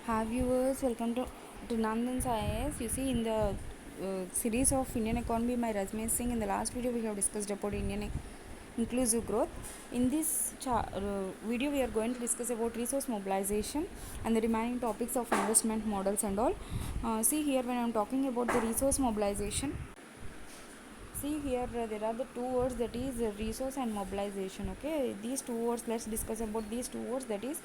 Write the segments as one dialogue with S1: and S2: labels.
S1: Hi viewers, welcome to Nandan's IAS. You see in the series of Indian economy, my resume Singh. In the last video, we have discussed about inclusive growth. In this video, we are going to discuss about resource mobilization and the remaining topics of investment models and all. See here, when I am talking about the resource mobilization, see here there are the two words, that is resource and mobilization. Okay, these two words, let's discuss about these two words, that is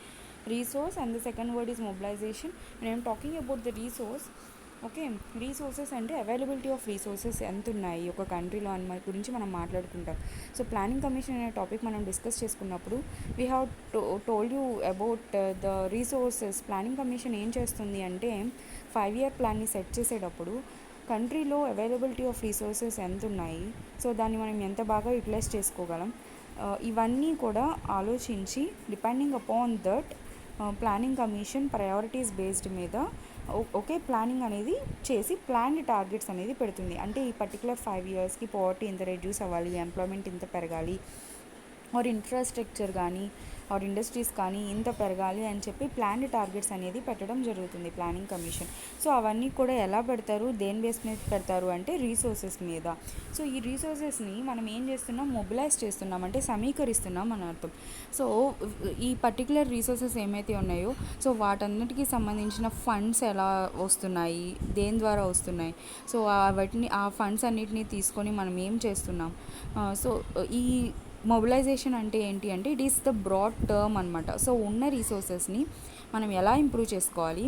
S1: resource and the second word is mobilization. When I am talking about the resource, okay, resources అంటే availability of resources ఎంత ఉన్నాయి ఒక కంట్రీలో అని మన గురించి మనం మాట్లాడుకుంటాం. సో ప్లానింగ్ కమిషన్ అనే టాపిక్ మనం డిస్కస్ చేసుకున్నప్పుడు we have told you about the resources. Planning commission ఏం చేస్తుంది అంటే 5-year ప్లాన్ని సెట్ చేసేటప్పుడు కంట్రీలో అవైలబిలిటీ ఆఫ్ రీసోర్సెస్ ఎంత ఉన్నాయి, సో దాన్ని మనం ఎంత బాగా యూటిలైజ్ చేసుకోగలం, ఇవన్నీ కూడా ఆలోచించి depending upon that planning commission priorities based మీద ఓకే ప్లానింగ్ అనేది చేసి ప్లాన్డ్ టార్గెట్స్ అనేది పెడుతుంది. అంటే ఈ పర్టికులర్ 5 yearsకి పవర్టీ ఇంత రెడ్యూస్ అవ్వాలి, ఎంప్లాయ్మెంట్ ఇంత పెరగాలి, ఆర్ ఇన్ఫ్రాస్ట్రక్చర్ కానీ ఆర్ ఇండస్ట్రీస్ కానీ ఇంత పెరగాలి అని చెప్పి ప్లాన్డ్ టార్గెట్స్ అనేది పెట్టడం జరుగుతుంది ప్లానింగ్ కమిషన్. సో అవన్నీ కూడా ఎలా పెడతారు, దేని బేస్ మీద పెడతారు అంటే రీసోర్సెస్ మీద. సో ఈ రీసోర్సెస్ని మనం ఏం చేస్తున్నాం, మొబిలైజ్ చేస్తున్నాం, అంటే సమీకరిస్తున్నాం అని అర్థం. సో ఈ పర్టికులర్ రీసోర్సెస్ ఏమైతే ఉన్నాయో సో వాటన్నిటికీ సంబంధించిన ఫండ్స్ ఎలా వస్తున్నాయి, దేని ద్వారా వస్తున్నాయి, సో వాటిని ఆ ఫండ్స్ అన్నిటినీ తీసుకొని మనం ఏం చేస్తున్నాం. సో ఈ మొబిలైజేషన్ అంటే ఏంటి అంటే it is the broad term అనమాట. సో ఉన్న రీసోర్సెస్ని మనం ఎలా ఇంప్రూవ్ చేసుకోవాలి,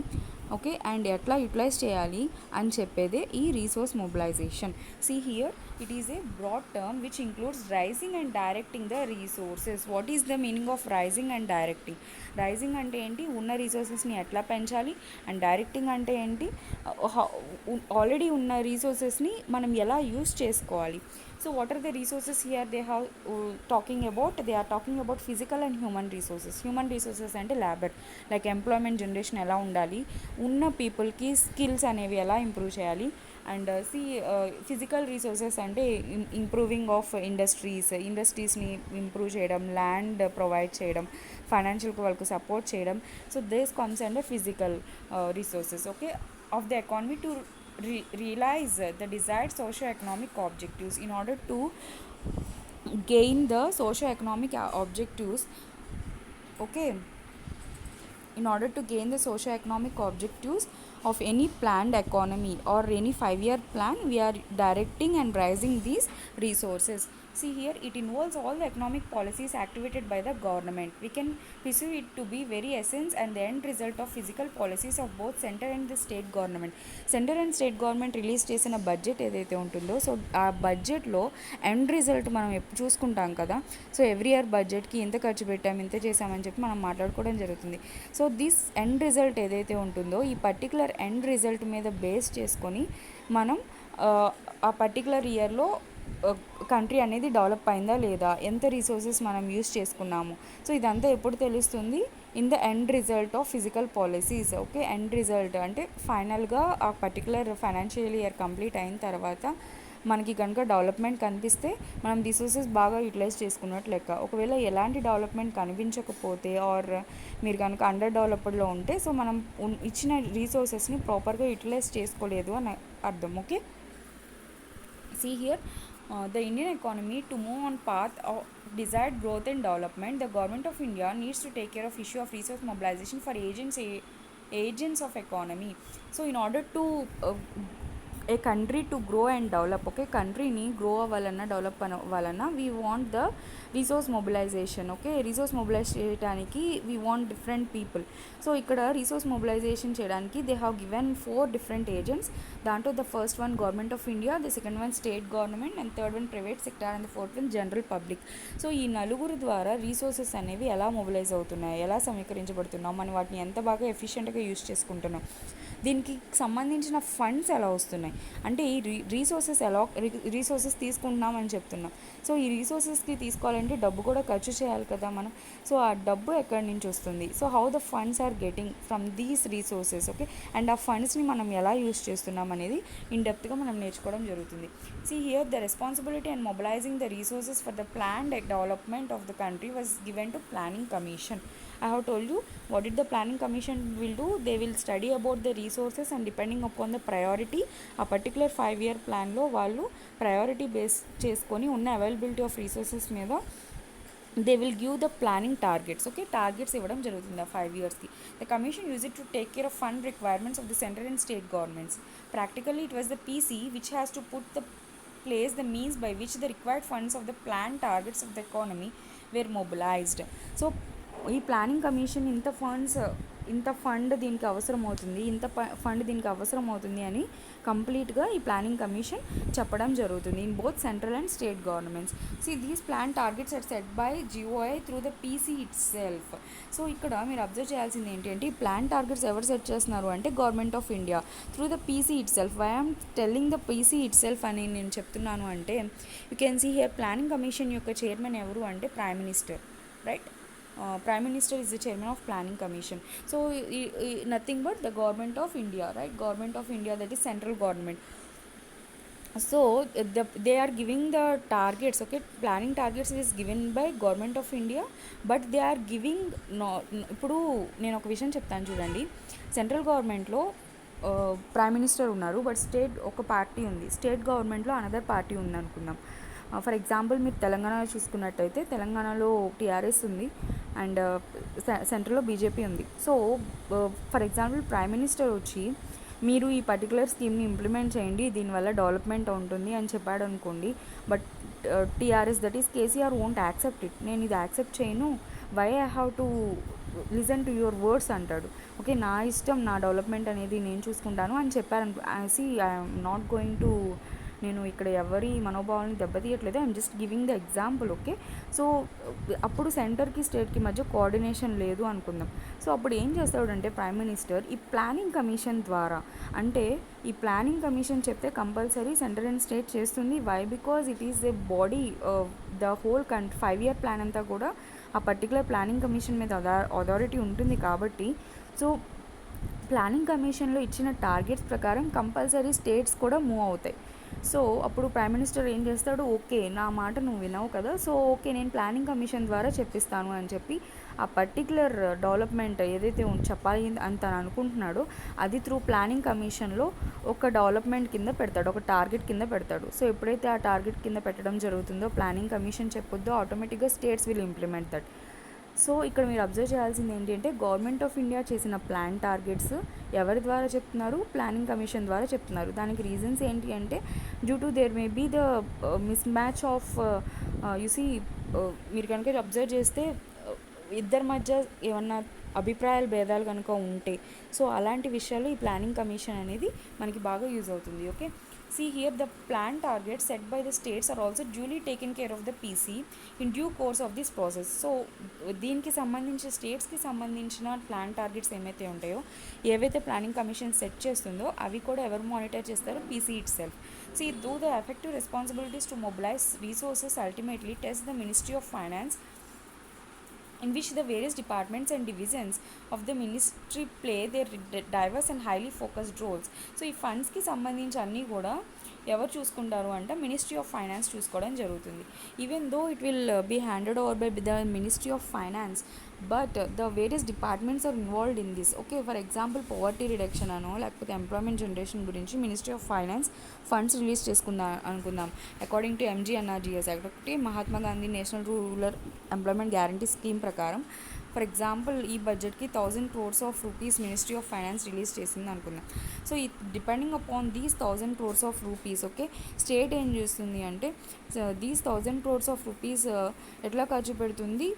S1: ఓకే, అండ్ ఎట్లా యూటిలైజ్ చేయాలి అని చెప్పేదే ఈ resource mobilisation. See here it is a broad term which includes raising and directing the resources. What is the meaning of raising and directing? Raising అంటే ఏంటి, ఉన్న రీసోర్సెస్ని ఎట్లా పెంచాలి, అండ్ డైరెక్టింగ్ అంటే ఏంటి, ఆల్రెడీ ఉన్న రీసోర్సెస్ని మనం ఎలా యూస్ చేసుకోవాలి. So what are the resources here they have talking about? They are talking about physical and human resources. Human resources అంటే లేబర్, లైక్ ఎంప్లాయ్మెంట్ జనరేషన్ ఎలా ఉండాలి, ఉన్న పీపుల్కి స్కిల్స్ అనేవి ఎలా ఇంప్రూవ్ చేయాలి. అండ్ ఫిజికల్ రీసోర్సెస్ అంటే ఇంప్రూవింగ్ ఆఫ్ ఇండస్ట్రీస్ని ఇంప్రూవ్ చేయడం, ల్యాండ్ ప్రొవైడ్ చేయడం, ఫైనాన్షియల్గా వాళ్ళకు సపోర్ట్ చేయడం. So this comes under physical resources, okay, of the economy to realize the desired socio-economic objectives. In order to gain the socio-economic objectives, okay, in order to gain the socio-economic objectives of any planned economy or any 5-year plan, we are directing and raising these resources. See here, it involves all the economic policies activated by the government. We can pursue it to be very essence and the end result of physical policies of both center and the state government. Center and state government release చేసిన budget ఏదైతే ఉంటుందో so ఆ బడ్జెట్లో end result మనం ఎప్పుడు చూసుకుంటాం కదా. So every year బడ్జెట్కి ఇంత ఖర్చు పెట్టాం, ఇంత చేసామని చెప్పి మనం మాట్లాడుకోవడం జరుగుతుంది. సో దిస్ ఎండ్ రిజల్ట్ ఏదైతే ఉంటుందో ఈ పర్టికులర్ ఎండ్ రిజల్ట్ మీద బేస్ చేసుకొని మనం ఆ పర్టికులర్ ఇయర్లో కంట్రీ అనేది డెవలప్ అయిందా లేదా, ఎంత రీసోర్సెస్ మనం యూస్ చేసుకున్నాము. సో ఇదంతా ఎప్పుడు తెలుస్తుంది, in the end result of physical policies. Okay, end result అంటే ఫైనల్గా ఆ పర్టికులర్ ఫైనాన్షియల్ ఇయర్ కంప్లీట్ అయిన తర్వాత మనకి కనుక డెవలప్మెంట్ కనిపిస్తే మనం రిసోర్సెస్ బాగా యూటిలైజ్ చేసుకున్నట్టు లెక్క. ఒకవేళ ఎలాంటి డెవలప్మెంట్ కనిపించకపోతే ఆర్ మీరు కనుక అండర్ డెవలప్డ్లో ఉంటే సో మనం ఇచ్చిన రీసోర్సెస్ని ప్రాపర్గా యూటిలైజ్ చేసుకోలేదు అని అర్థం. Okay, see here, the Indian economy to move on path of desired growth and development, the government of India needs to take care of issue of resource mobilization for agents of economy. So in order to a country to grow and develop, okay, కంట్రీని grow అవ్వాలన్నా develop అవ్వాలన్నా we want the resource mobilization. Okay, resource mobilize చేయడానికి we want different people. So ఇక్కడ resource mobilization చేయడానికి they have given 4 different agents. దాంట్లో the first one government of India, the second one state government, and third one private sector, and the fourth one general public. So ఈ నలుగురు ద్వారా resources అనేవి ఎలా mobilise అవుతున్నాయి, ఎలా సమీకరించబడుతున్నాం, మనం వాటిని ఎంత బాగా ఎఫిషియెంట్గా యూస్ చేసుకుంటున్నాం, దీనికి సంబంధించిన ఫండ్స్ ఎలా వస్తున్నాయి, అంటే ఈ రీసోర్సెస్ తీసుకుంటున్నామని చెప్తున్నాం. సో ఈ రీసోర్సెస్కి తీసుకోవాలంటే డబ్బు కూడా ఖర్చు చేయాలి కదా మనం. సో ఆ డబ్బు ఎక్కడి నుంచి వస్తుంది, so how the funds are getting from these resources, okay, and ఆ ఫండ్స్ని మనం ఎలా యూస్ చేస్తున్నాం అనేది ఇన్ డెప్త్గా మనం నేర్చుకోవడం జరుగుతుంది. See here, the responsibility and mobilizing the resources for the planned development of the country was given to planning commission. I have told you what did the planning commission will do. They will study about the resources and depending upon the priority a particular 5-year plan లో వాళ్ళు priority base చేసుకొని ఉన్న availability of resources మీద they will give the planning targets. Okay, targets ఇవ్వడం జరుగుతుంది ఆ 5 yearsకి. The commission use it to take care of fund requirements of the central and state governments. Practically it was the PC which has to put the place the means by which the required funds of the planned targets of the economy were mobilized. So ఈ planning commission ఇంత fund దీనికి అవసరం అవుతుంది, fund దీనికి అవసరం అవుతుంది అని కంప్లీట్గా ఈ ప్లానింగ్ కమిషన్ చెప్పడం జరుగుతుంది in both central and state governments. These plan targets are set by GOI through the PC itself. So ఇక్కడ మీరు అబ్జర్వ్ చేయాల్సింది ఏంటంటే ఈ ప్లాన్ టార్గెట్స్ ఎవరు సెట్ చేస్తున్నారు అంటే government of India through the PC itself. Why am telling the PC itself అని నేను చెప్తున్నాను అంటే you can see here planning commission యొక్క చైర్మన్ ఎవరు అంటే prime minister, right? Prime Minister is the chairman of Planning Commission. So nothing but the government of India, right? Government of India, that is central government. So they are giving the targets, okay? Planning targets is given by government of India, but they are giving ఇప్పుడు నేను ఒక విషయం చెప్తాను చూడండి. Central గవర్నమెంట్లో prime minister ఉన్నారు, but state ఒక party ఉంది, స్టేట్ గవర్నమెంట్లో అనదర్ పార్టీ ఉంది అనుకుందాం. ఫర్ ఎగ్జాంపుల్ మీరు తెలంగాణలో చూసుకున్నట్టయితే తెలంగాణలో టీఆర్ఎస్ ఉంది అండ్ సెంట్రల్లో బీజేపీ ఉంది. So for example prime minister వచ్చి మీరు ఈ పర్టికులర్ స్కీమ్ని ఇంప్లిమెంట్ చేయండి, దీనివల్ల డెవలప్మెంట్ ఉంటుంది అని చెప్పాడు అనుకోండి. But TRS, that is KCR, won't accept it. నేను ఇది యాక్సెప్ట్ చేయను, why I have to listen to your words అంటాడు. ఓకే, నా ఇష్టం, నా డెవలప్మెంట్ అనేది నేను చూసుకుంటాను అని చెప్పారనుకో. ఐఎమ్ నాట్ గోయింగ్ టు, నేను ఇక్కడ ఎవరి మనోభావాలను దెబ్బతీయట్లేదు, I'm just giving the example. Okay, so అప్పుడు సెంటర్కి స్టేట్కి మధ్య కోఆర్డినేషన్ లేదు అనుకుందాం. సో అప్పుడు ఏం చేస్తాడంటే ప్రైమ్ మినిస్టర్ ఈ ప్లానింగ్ కమిషన్ ద్వారా, అంటే ఈ ప్లానింగ్ కమిషన్ చెప్తే కంపల్సరీ సెంటర్ అండ్ స్టేట్ చేస్తుంది. Why? Because it is a body, the whole 5-year plan అంతా కూడా ఆ పర్టికులర్ ప్లానింగ్ కమిషన్ మీద అథారిటీ ఉంటుంది కాబట్టి. సో ప్లానింగ్ కమిషన్లో ఇచ్చిన టార్గెట్స్ ప్రకారం కంపల్సరీ స్టేట్స్ కూడా మూవ్ అవుతాయి. సో అప్పుడు ప్రైమ్ మినిస్టర్ ఏం చేస్తాడు, ఓకే నా మాట నువ్వు వినవు కదా, సో ఓకే నేను ప్లానింగ్ కమిషన్ ద్వారా చెప్పిస్తాను అని చెప్పి ఆ పర్టికులర్ డెవలప్మెంట్ ఏదైతే చెప్పాలి అని తను అనుకుంటున్నాడో అది త్రూ ప్లానింగ్ కమిషన్లో ఒక డెవలప్మెంట్ కింద పెడతాడు, ఒక టార్గెట్ కింద పెడతాడు. సో ఎప్పుడైతే ఆ టార్గెట్ కింద పెట్టడం జరుగుతుందో ప్లానింగ్ కమిషన్ చెప్పొద్దో ఆటోమేటిక్గా states will implement that. So ఇక్కడ మీరు అబ్జర్వ్ చేయాల్సింది ఏంటి అంటే గవర్నమెంట్ ఆఫ్ ఇండియా చేసిన ప్లాన్ టార్గెట్స్ ఎవరి ద్వారా చెప్తున్నారు, ప్లానింగ్ కమిషన్ ద్వారా చెప్తున్నారు. దానికి రీజన్స్ ఏంటి అంటే due to there may be the mismatch of UC, మీరు కనుక అబ్జర్వ్ చేస్తే ఇద్దరి మధ్య ఏమన్నా అభిప్రాయాల భేదాలు కనుక ఉంటే సో అలాంటి విషయాలు ఈ ప్లానింగ్ కమిషన్ అనేది మనకి బాగా యూజ్ అవుతుంది. Okay, see here the plan targets set by the states are also duly taken care of the PC in due course of this process. So దీనికి సంబంధించి స్టేట్స్కి సంబంధించిన ప్లాన్ టార్గెట్స్ ఏమైతే ఉంటాయో, ఏవైతే ప్లానింగ్ కమిషన్ సెట్ చేస్తుందో అవి కూడా ఎవరు మానిటర్ చేస్తారో, PC it self. though the effective responsibilities to mobilize resources ultimately test the Ministry of Finance, in which the various departments and divisions of the ministry play their diverse and highly focused roles. So ఈ ఫండ్స్కి సంబంధించి అన్నీ కూడా ఎవరు చూసుకుంటారు అంటే ministry of finance చూసుకోవడం జరుగుతుంది. Even though it will be handed over by the ministry of finance, but the various departments are involved in this. Okay, for example poverty reduction అనో లేకపోతే ఎంప్లాయ్మెంట్ జనరేషన్ గురించి ministry of finance funds release అనుకుందాం according to MGNRGS act, ఒకటి Mahatma Gandhi national rural employment guarantee scheme ప్రకారం. For example ఈ బడ్జెట్కి 1000 crores of rupees ministry of finance release చేసింది అనుకుందాం. సో ఈ depending upon these 1000 crores of rupees, okay, state ఏం చేస్తుంది అంటే దీస్ 1000 crores ఆఫ్ రూపీస్ ఎట్లా ఖర్చు పెడుతుంది,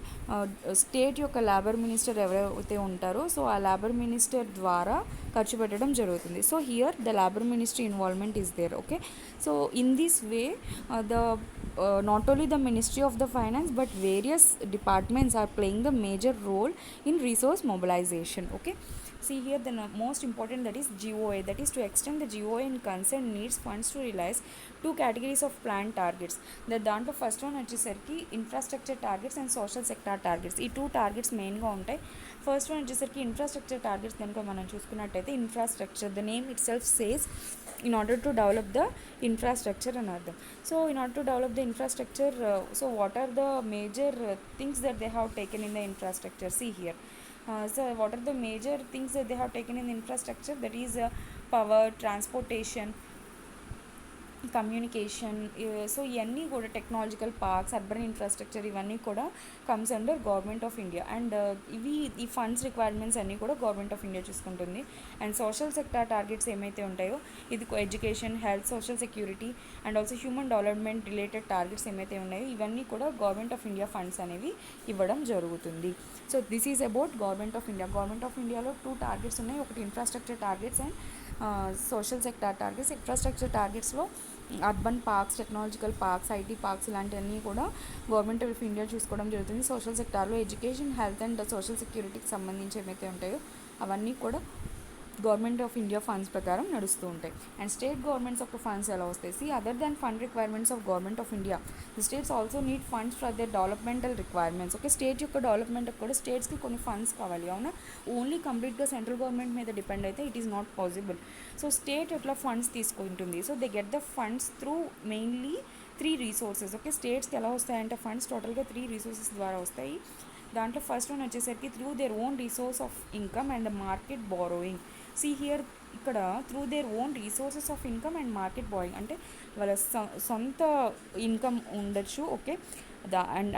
S1: స్టేట్ యొక్క లేబర్ మినిస్టర్ ఎవరైతే ఉంటారో సో ఆ లేబర్ మినిస్టర్ ద్వారా ఖర్చు పెట్టడం జరుగుతుంది. So here the labour ministry involvement is there. Okay, so in this way the not only the Ministry of the Finance but various departments are playing the major role in resource mobilization. Okay, see here the most important, that is GOA, that is to extend the GOA in concern needs funds to realize two categories of planned targets. దాంట్లో first one వచ్చేసరికి infrastructure targets and social sector targets. ఈ 2 targets మెయిన్గా ఉంటాయి. First one వచ్చేసరికి infrastructure targets కనుక మనం చూసుకున్నట్టయితే infrastructure, the name it self says in order to develop the infrastructure and other. So in order to develop the infrastructure, so what are the major things that they have taken in the infrastructure? See here, So what are the major things that they have taken in infrastructure? That is power, transportation, communication. So ఇవన్నీ కూడా technological parks, urban infrastructure, ఇవన్నీ కూడా comes under government of India. And ఈ funds requirements అన్నీ కూడా government of India చూసుకుంటుంది. And social sector targets ఏమైతే ఉంటాయో ఇది education, health, social security and also human development related targets ఏమైతే ఉన్నాయో ఇవన్నీ కూడా గవర్నమెంట్ ఆఫ్ ఇండియా ఫండ్స్ అనేవి ఇవ్వడం జరుగుతుంది. So this is about government of India. Government of ఇండియాలో 2 టార్గెట్స్ ఉన్నాయి, ఒకటి infrastructure targets and social sector targets. Infrastructure టార్గెట్స్లో urban parks, technological parks, IT parks ఇలాంటివన్నీ కూడా గవర్నమెంట్ ఆఫ్ ఇండియా చూసుకోవడం జరుగుతుంది. సోషల్ సెక్టార్లో ఎడ్యుకేషన్, హెల్త్ అండ్ సోషల్ సెక్యూరిటీకి సంబంధించి ఏమైతే ఉంటాయో అవన్నీ కూడా గవర్నమెంట్ ఆఫ్ ఇండియా ఫండ్స్ ప్రకారం నడుస్తూ ఉంటాయి. అండ్ స్టేట్ గవర్నమెంట్స్ యొక్క ఫండ్స్ ఎలా వస్తాయి? See other than fund requirements of government of India, the states also need funds for their developmental requirements. Okay, state యొక్క డెవలప్మెంట్కి కూడా స్టేట్స్కి కొన్ని ఫండ్స్ కావాలి. అవునా, ఓన్లీ కంప్లీట్గా సెంట్రల్ గవర్నమెంట్ మీద డిపెండ్ అయితే it is not possible. So state ఎట్లా ఫండ్స్ తీసుకుంటుంది? So they get the funds through mainly 3 resources. Okay, స్టేట్స్కి ఎలా వస్తాయంటే ఫండ్స్ టోటల్గా 3 రీసోర్సెస్ ద్వారా వస్తాయి. దాంట్లో ఫస్ట్ వన్ వచ్చేసరికి through their own resource of income and market borrowing. See here, ఇక్కడ through their own resources of income and market borrowing అంటే వాళ్ళ సొంత ఇన్కమ్ ఉండొచ్చు. ఓకే,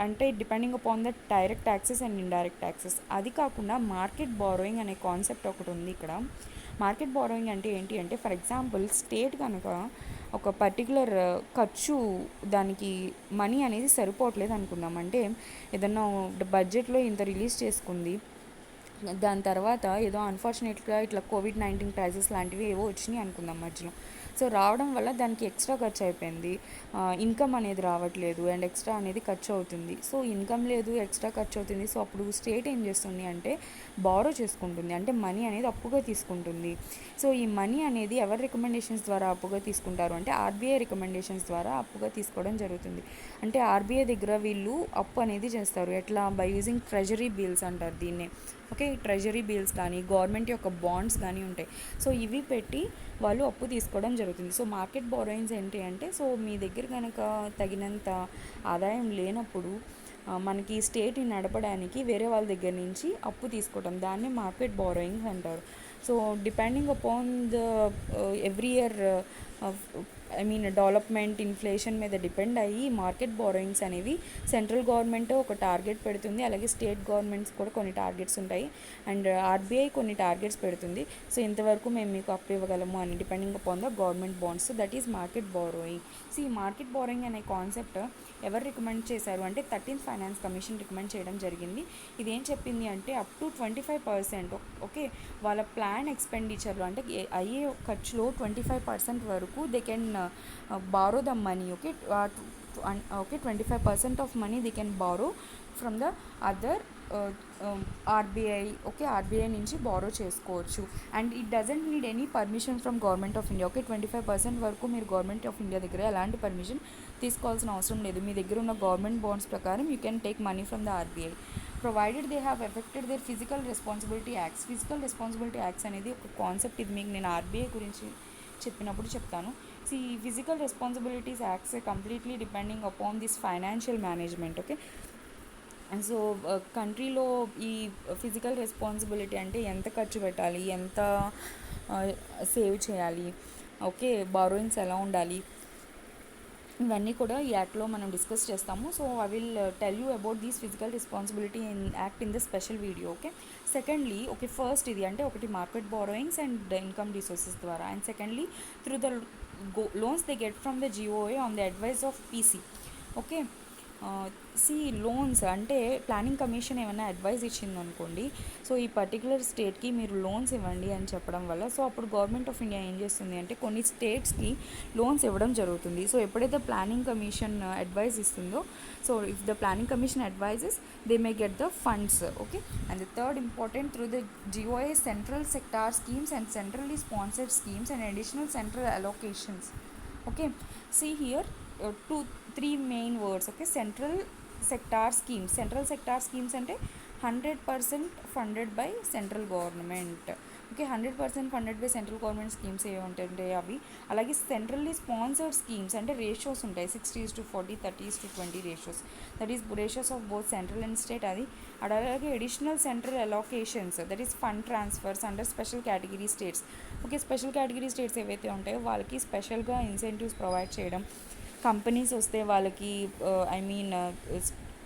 S1: అంటే depending upon the direct taxes and indirect taxes. అది కాకుండా market borrowing అనే concept ఒకటి ఉంది ఇక్కడ. మార్కెట్ బారోయింగ్ అంటే ఏంటి అంటే, ఫర్ ఎగ్జాంపుల్ స్టేట్ కనుక ఒక పర్టికులర్ ఖర్చు, దానికి మనీ అనేది సరిపోవట్లేదు అనుకుందాం. అంటే ఏదన్నా బడ్జెట్లో ఇంత రిలీజ్ చేసుకుంది, దాని తర్వాత ఏదో అన్ఫార్చునేట్గా ఇట్లా కోవిడ్-19 క్రైసిస్ లాంటివి ఏవో వచ్చినాయి అనుకుందాం మధ్యలో. సో రావడం వల్ల దానికి ఎక్స్ట్రా ఖర్చు అయిపోయింది, ఇన్కమ్ అనేది రావట్లేదు అండ్ ఎక్స్ట్రా అనేది ఖర్చు అవుతుంది. సో ఇన్కమ్ లేదు, ఎక్స్ట్రా ఖర్చు అవుతుంది. సో అప్పుడు స్టేట్ ఏం చేస్తుంది అంటే బారో చేసుకుంటుంది, అంటే మనీ అనేది అప్పుగా తీసుకుంటుంది. సో ఈ మనీ అనేది ఎవరి రికమెండేషన్స్ ద్వారా అప్పుగా తీసుకుంటారు అంటే ఆర్బీఐ రికమెండేషన్స్ ద్వారా అప్పుగా తీసుకోవడం జరుగుతుంది. అంటే ఆర్బీఐ దగ్గర వీళ్ళు అప్పు అనేది చేస్తారు. ఎట్లా? బై యూజింగ్ ట్రెజరీ బిల్స్ అంటారు దీన్నే. ఓకే, ట్రెజరీ బిల్స్ కానీ గవర్నమెంట్ యొక్క బాండ్స్ కానీ ఉంటాయి. సో ఇవి పెట్టి వాళ్ళు అప్పు తీసుకోవడం జరుగుతుంది. సో మార్కెట్ బారోయింగ్స్ ఏంటి అంటే, సో మీ దగ్గర కనుక తగినంత ఆదాయం లేనప్పుడు మనకి స్టేట్ని నడపడానికి వేరే వాళ్ళ దగ్గర నుంచి అప్పు తీసుకోవడం, దాన్ని మార్కెట్ బారోయింగ్స్ అంటారు. So depending upon the every year development, inflation మీద డిపెండ్ అయ్యి మార్కెట్ బారోయింగ్స్ అనేవి సెంట్రల్ గవర్నమెంట్ ఒక టార్గెట్ పెడుతుంది, అలాగే స్టేట్ గవర్నమెంట్స్ కూడా కొన్ని టార్గెట్స్ ఉంటాయి అండ్ ఆర్బీఐ కొన్ని టార్గెట్స్ పెడుతుంది. సో ఇంతవరకు మేము మీకు అప్పు ఇవ్వగలము అని depending upon the government bonds. So that is market borrowing. So ఈ మార్కెట్ బారోయింగ్ అనే కాన్సెప్ట్ ఎవరు రికమెండ్ చేశారు అంటే 13th ఫైనాన్స్ కమిషన్ రికమెండ్ చేయడం జరిగింది. ఇదేం చెప్పింది అంటే అప్ టు 25%, ఓకే, వాళ్ళ ప్లాన్ ఎక్స్పెండిచర్లో అంటే అయ్యే ఖర్చులో 25% వరకు they can borrow the money. Okay, 25% of money they can borrow from the other RBI. Okay, RBI నుంచి బారో చేసుకోవచ్చు and it doesn't need any permission from government of India. Okay, 25% వరకు మీరు గవర్నమెంట్ ఆఫ్ ఇండియా దగ్గర ఎలాంటి permission తీసుకోవాల్సిన అవసరం లేదు. మీ దగ్గర ఉన్న గవర్నమెంట్ బాండ్స్ ప్రకారం you can take money from the RBI provided they have effected their physical responsibility acts. Physical responsibility acts అనేది ఒక కాన్సెప్ట్. ఇది మీకు నేను ఆర్బీఐ గురించి చెప్పినప్పుడు చెప్తాను. See, physical responsibilities acts completely depending upon this financial management. Okay, and so కంట్రీలో ఈ ఫిజికల్ రెస్పాన్సిబిలిటీ అంటే ఎంత ఖర్చు పెట్టాలి, ఎంత సేవ్ చేయాలి, ఓకే, బారోయింగ్స్ ఎలా ఉండాలి, ఇవన్నీ కూడా ఈ యాక్ట్లో మనం డిస్కస్ చేస్తాము. So I will tell you about these physical responsibility in act in the special video. Okay, secondly, okay, first ఇది అంటే ఒకటి market borrowings and income resources ద్వారా, and secondly through the loans they get from the GOA on the advice of PC. Okay, see loans అంటే planning commission ఏమైనా advice ఇచ్చిందనుకోండి, so ఈ particular స్టేట్కి మీరు లోన్స్ ఇవ్వండి అని చెప్పడం వల్ల సో అప్పుడు గవర్నమెంట్ ఆఫ్ ఇండియా ఏం చేస్తుంది అంటే కొన్ని స్టేట్స్కి లోన్స్ ఇవ్వడం జరుగుతుంది. సో ఎప్పుడైతే ప్లానింగ్ కమిషన్ అడ్వైస్ ఇస్తుందో, so if the planning commission advises they may get the funds. Okay, and the third important through the GOA central sector schemes and centrally sponsored schemes and additional central allocations. Okay, see here 2-3 main words. Okay, central sector schemes. Central sector schemes అంటే 100% funded by central government. Okay, 100% funded by central government schemes ఏముంటాయంటే అవి. అలాగే centrally sponsored schemes అంటే ratios ఉంటాయి, 60:40, 30:20 ratios, that is ratios of both central and state. అది అలాగే additional central allocations, that is fund transfers under special category states. Okay, special category states ఏవైతే ఉంటాయో వాళ్ళకి స్పెషల్గా ఇన్సెంటివ్స్ ప్రొవైడ్ చేయడం, కంపెనీస్ వస్తే వాళ్ళకి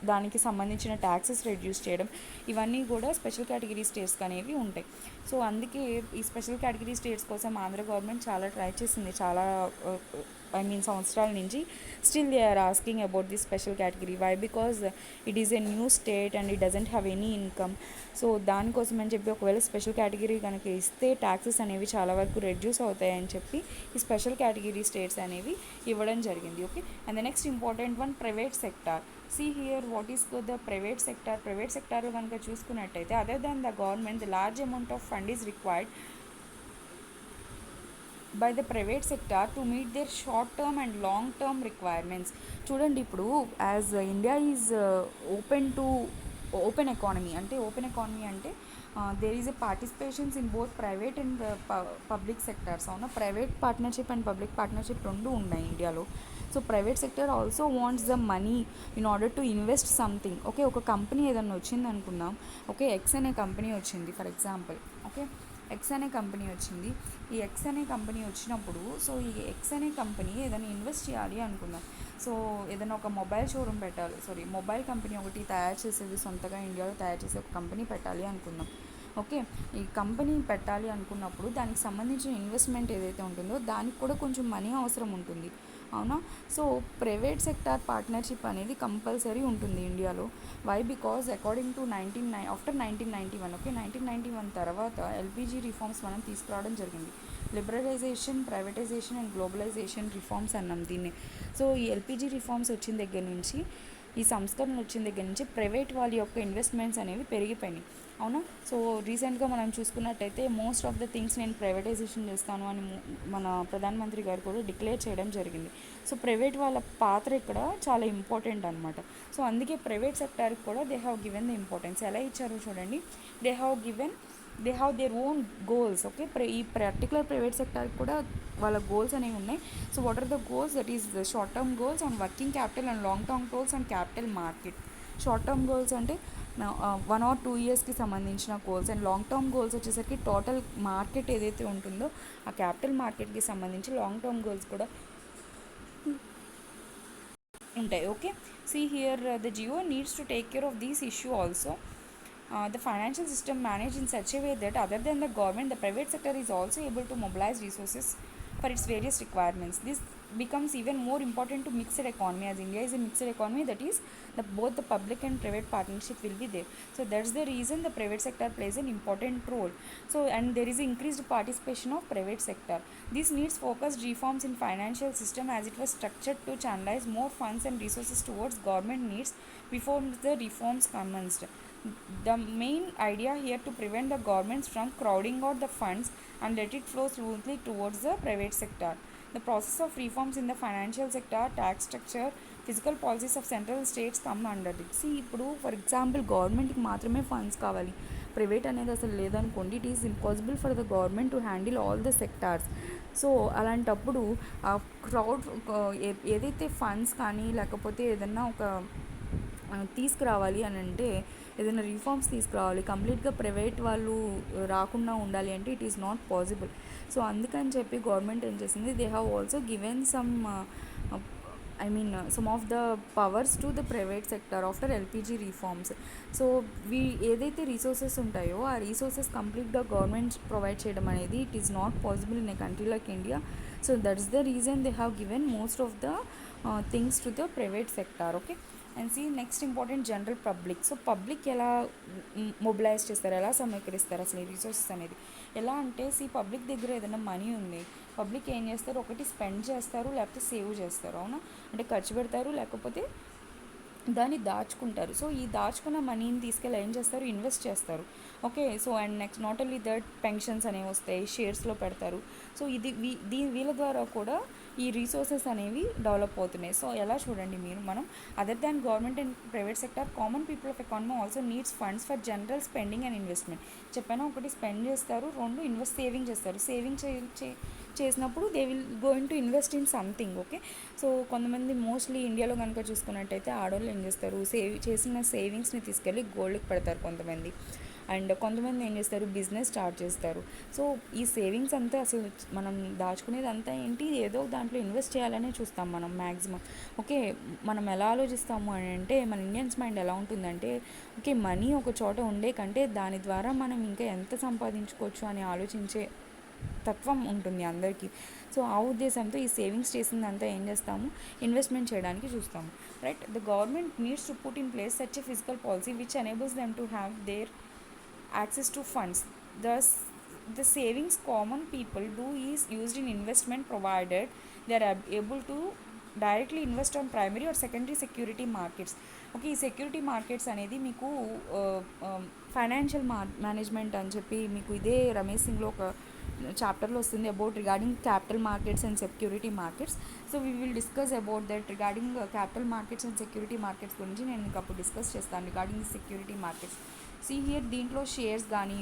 S1: దానికి సంబంధించిన ట్యాక్సెస్ రెడ్యూస్ చేయడం, ఇవన్నీ కూడా స్పెషల్ కేటగిరీ స్టేట్స్కి అనేవి ఉంటాయి. సో అందుకే ఈ స్పెషల్ కేటగిరీ స్టేట్స్ కోసం ఆంధ్ర గవర్నమెంట్ చాలా ట్రై చేసింది, చాలా సంవత్సరాల నుంచి. Still they are asking about this special category. Why? Because it is a new state and it doesn't have any income. So దానికోసం అని చెప్పి ఒకవేళ స్పెషల్ కేటగిరీ కనుక ఇస్తే ట్యాక్సెస్ అనేవి చాలా వరకు రెడ్యూస్ అవుతాయని చెప్పి ఈ స్పెషల్ కేటగిరీ స్టేట్స్ అనేవి ఇవ్వడం జరిగింది. Okay, and the next important one, private sector. See here what is the private sector. Private sector లో కనుక చూసుకున్నట్టయితే other than the government the large amount of fund is required by the private sector to meet their short term and long term requirements. చూడండి, ఇప్పుడు as India is open economy అంటే there is a participations in both private and public sectors. అవునా, private partnership and public partnership రెండు ఉన్నాయి ఇండియాలో. So private sector also wants the money in order to invest something. Okay, ఒక company ఏదన్నా వచ్చింది అనుకుందాం. Okay, X అనే company వచ్చింది ఫర్ ఎగ్జాంపుల్. ఓకే, ఎక్స్ అనే కంపెనీ వచ్చింది. ఈ ఎక్స్ అనే కంపెనీ వచ్చినప్పుడు, సో ఈ ఎక్స్ అనే కంపెనీ ఏదైనా ఇన్వెస్ట్ చేయాలి అనుకుందాం. సో ఏదైనా ఒక మొబైల్ కంపెనీ ఒకటి తయారు చేసేది, సొంతగా ఇండియాలో తయారు చేసే ఒక కంపెనీ పెట్టాలి అనుకుందాం. ఓకే, ఈ కంపెనీ పెట్టాలి అనుకున్నప్పుడు దానికి సంబంధించిన ఇన్వెస్ట్మెంట్ ఏదైతే ఉంటుందో దానికి కూడా కొంచెం మనీ అవసరం ఉంటుంది. అవునా, సో ప్రైవేట్ సెక్టార్ పార్ట్నర్షిప్ అనేది కంపల్సరీ ఉంటుంది ఇండియాలో. Why? Because according to after 1991, okay, 1991 తర్వాత ఎల్పిజి రిఫార్మ్స్ మనం తీసుకురావడం జరిగింది. Liberalisation, privatisation and globalisation reforms అన్నాం దీన్ని. సో ఈ ఎల్పిజి రిఫార్మ్స్ వచ్చిన దగ్గర నుంచి, ఈ సంస్కరణలు వచ్చిన దగ్గర నుంచి ప్రైవేట్ వాళ్ళ యొక్క ఇన్వెస్ట్మెంట్స్ అనేవి పెరిగిపోయినాయి. అవునా, సో రీసెంట్గా మనం చూసుకున్నట్టయితే మోస్ట్ ఆఫ్ ద థింగ్స్ నేను ప్రైవేటైజేషన్ చేస్తాను అని మన ప్రధానమంత్రి గారు కూడా డిక్లేర్ చేయడం జరిగింది. సో ప్రైవేట్ వాళ్ళ పాత్ర ఇక్కడ చాలా ఇంపార్టెంట్ అనమాట. సో అందుకే ప్రైవేట్ సెక్టార్కి కూడా they have given the importance. ఎలా ఇచ్చారో చూడండి, they have their own goals. Okay, ఈ పర్టికులర్ ప్రైవేట్ సెక్టార్కి కూడా వాళ్ళ గోల్స్ అనేవి ఉన్నాయి. So what are the goals? That is the short term goals on working capital and long term goals on capital market. Short term goals అంటే 1 or 2 yearsకి సంబంధించిన goals, and long term goals వచ్చేసరికి total market ఏదైతే ఉంటుందో ఆ capital మార్కెట్కి సంబంధించి long term goals కూడా ఉంటాయి. Okay, see here the GOI needs to take care of these issue also. The financial system managed in such a way that other than the government, the private sector is also able to mobilize resources for its various requirements. This becomes even more important to mixed economy, as India is a mixed economy, that is both the public and private partnership will be there. So that's the reason the private sector plays an important role. So and there is increased participation of private sector. This needs focused reforms in financial system as it was structured to channelize more funds and resources towards government needs before the reforms commenced. The main idea here to prevent the governments from crowding out the funds and let it flow smoothly towards the private sector. The process of reforms in the financial sector, tax structure, fiscal policies of central states come under it. See, ఇప్పుడు for example గవర్నమెంట్కి మాత్రమే funds కావాలి, private అనేది అసలు లేదనుకోండి, it is impossible for the government to handle all the sectors. So అలాంటప్పుడు ఆ crowd ఏదైతే ఫండ్స్ కానీ లేకపోతే ఏదన్నా ఒక తీసుకురావాలి అని అంటే, ఏదైనా రిఫార్మ్స్ తీసుకురావాలి, కంప్లీట్గా ప్రైవేట్ వాళ్ళు రాకుండా ఉండాలి అంటే it is not possible. So అందుకని చెప్పి గవర్నమెంట్ ఏం చేసింది, they have also given some of the powers to the private sector after LPG reforms. So ఏదైతే రీసోర్సెస్ ఉంటాయో ఆ రీసోర్సెస్ కంప్లీట్గా గవర్నమెంట్ ప్రొవైడ్ చేయడం అనేది it is not possible in a country like India. So that's the reason they have given most of the things to the private sector. Okay, and see next important, general public. So public ఎలా mobilise చేస్తారు, ఎలా సమీకరిస్తారు అసలు ఈ resources అనేది ఎలా అంటే, public దగ్గర ఏదైనా మనీ ఉంది, పబ్లిక్ ఏం చేస్తారు, ఒకటి స్పెండ్ చేస్తారు లేకపోతే సేవ్ చేస్తారు. అవునా, అంటే ఖర్చు పెడతారు లేకపోతే దాన్ని దాచుకుంటారు. సో ఈ దాచుకున్న మనీని తీసుకెళ్ళి ఏం చేస్తారు, ఇన్వెస్ట్ చేస్తారు. Okay, so and next not only that, pensions అనేవి వస్తాయి, షేర్స్లో పెడతారు. సో వీళ్ళ ద్వారా కూడా ఈ రీసోర్సెస్ అనేవి డెవలప్ అవుతున్నాయి. సో ఎలా చూడండి మీరు, మనం other than government and private sector, common people of economy also needs funds for general spending and investment. చెప్పాను, ఒకటి స్పెండ్ చేస్తారు, రెండు సేవింగ్ చేస్తారు. సేవింగ్ చేసినప్పుడు they will going to invest in something. Okay, so కొంతమంది మోస్ట్లీ ఇండియాలో కనుక చూసుకున్నట్టయితే ఆడవాళ్ళు ఏం చేస్తారు, చేసిన సేవింగ్స్ని తీసుకెళ్ళి గోల్డ్కి పెడతారు కొంతమంది. అండ్ కొంతమంది ఏం చేస్తారు, బిజినెస్ స్టార్ట్ చేస్తారు. సో ఈ సేవింగ్స్ అంతా అసలు మనం దాచుకునేది అంతా ఏంటి, ఏదో దాంట్లో ఇన్వెస్ట్ చేయాలనే చూస్తాం మనం మ్యాక్సిమం. ఓకే, మనం ఎలా ఆలోచిస్తాము అని అంటే, మన ఇండియన్స్ మైండ్ ఎలా ఉంటుందంటే, ఓకే మనీ ఒక చోట ఉండే కంటే దాని ద్వారా మనం ఇంకా ఎంత సంపాదించుకోవచ్చు అని ఆలోచించే తత్వం ఉంటుంది అందరికీ. సో ఆ ఉద్దేశంతో ఈ సేవింగ్స్ చేసిందంతా ఏం చేస్తాము, ఇన్వెస్ట్మెంట్ చేయడానికి చూస్తాము. Right, the government needs to put in place such a physical policy which enables them to have their access to funds. Thus, the savings common people do is used in investment provided they are able to directly invest on primary or secondary security markets. Okay, ఈ security markets అనేది మీకు financial management అని చెప్పి మీకు ఇదే రమేష్ సింగ్లో ఒక చాప్టర్లో వస్తుంది about regarding capital markets and security markets. So we will discuss about that regarding capital markets and security markets గురించి నేను మీకు అప్పుడు డిస్కస్ చేస్తాను regarding security markets. See here, దీంట్లో షేర్స్ కానీ,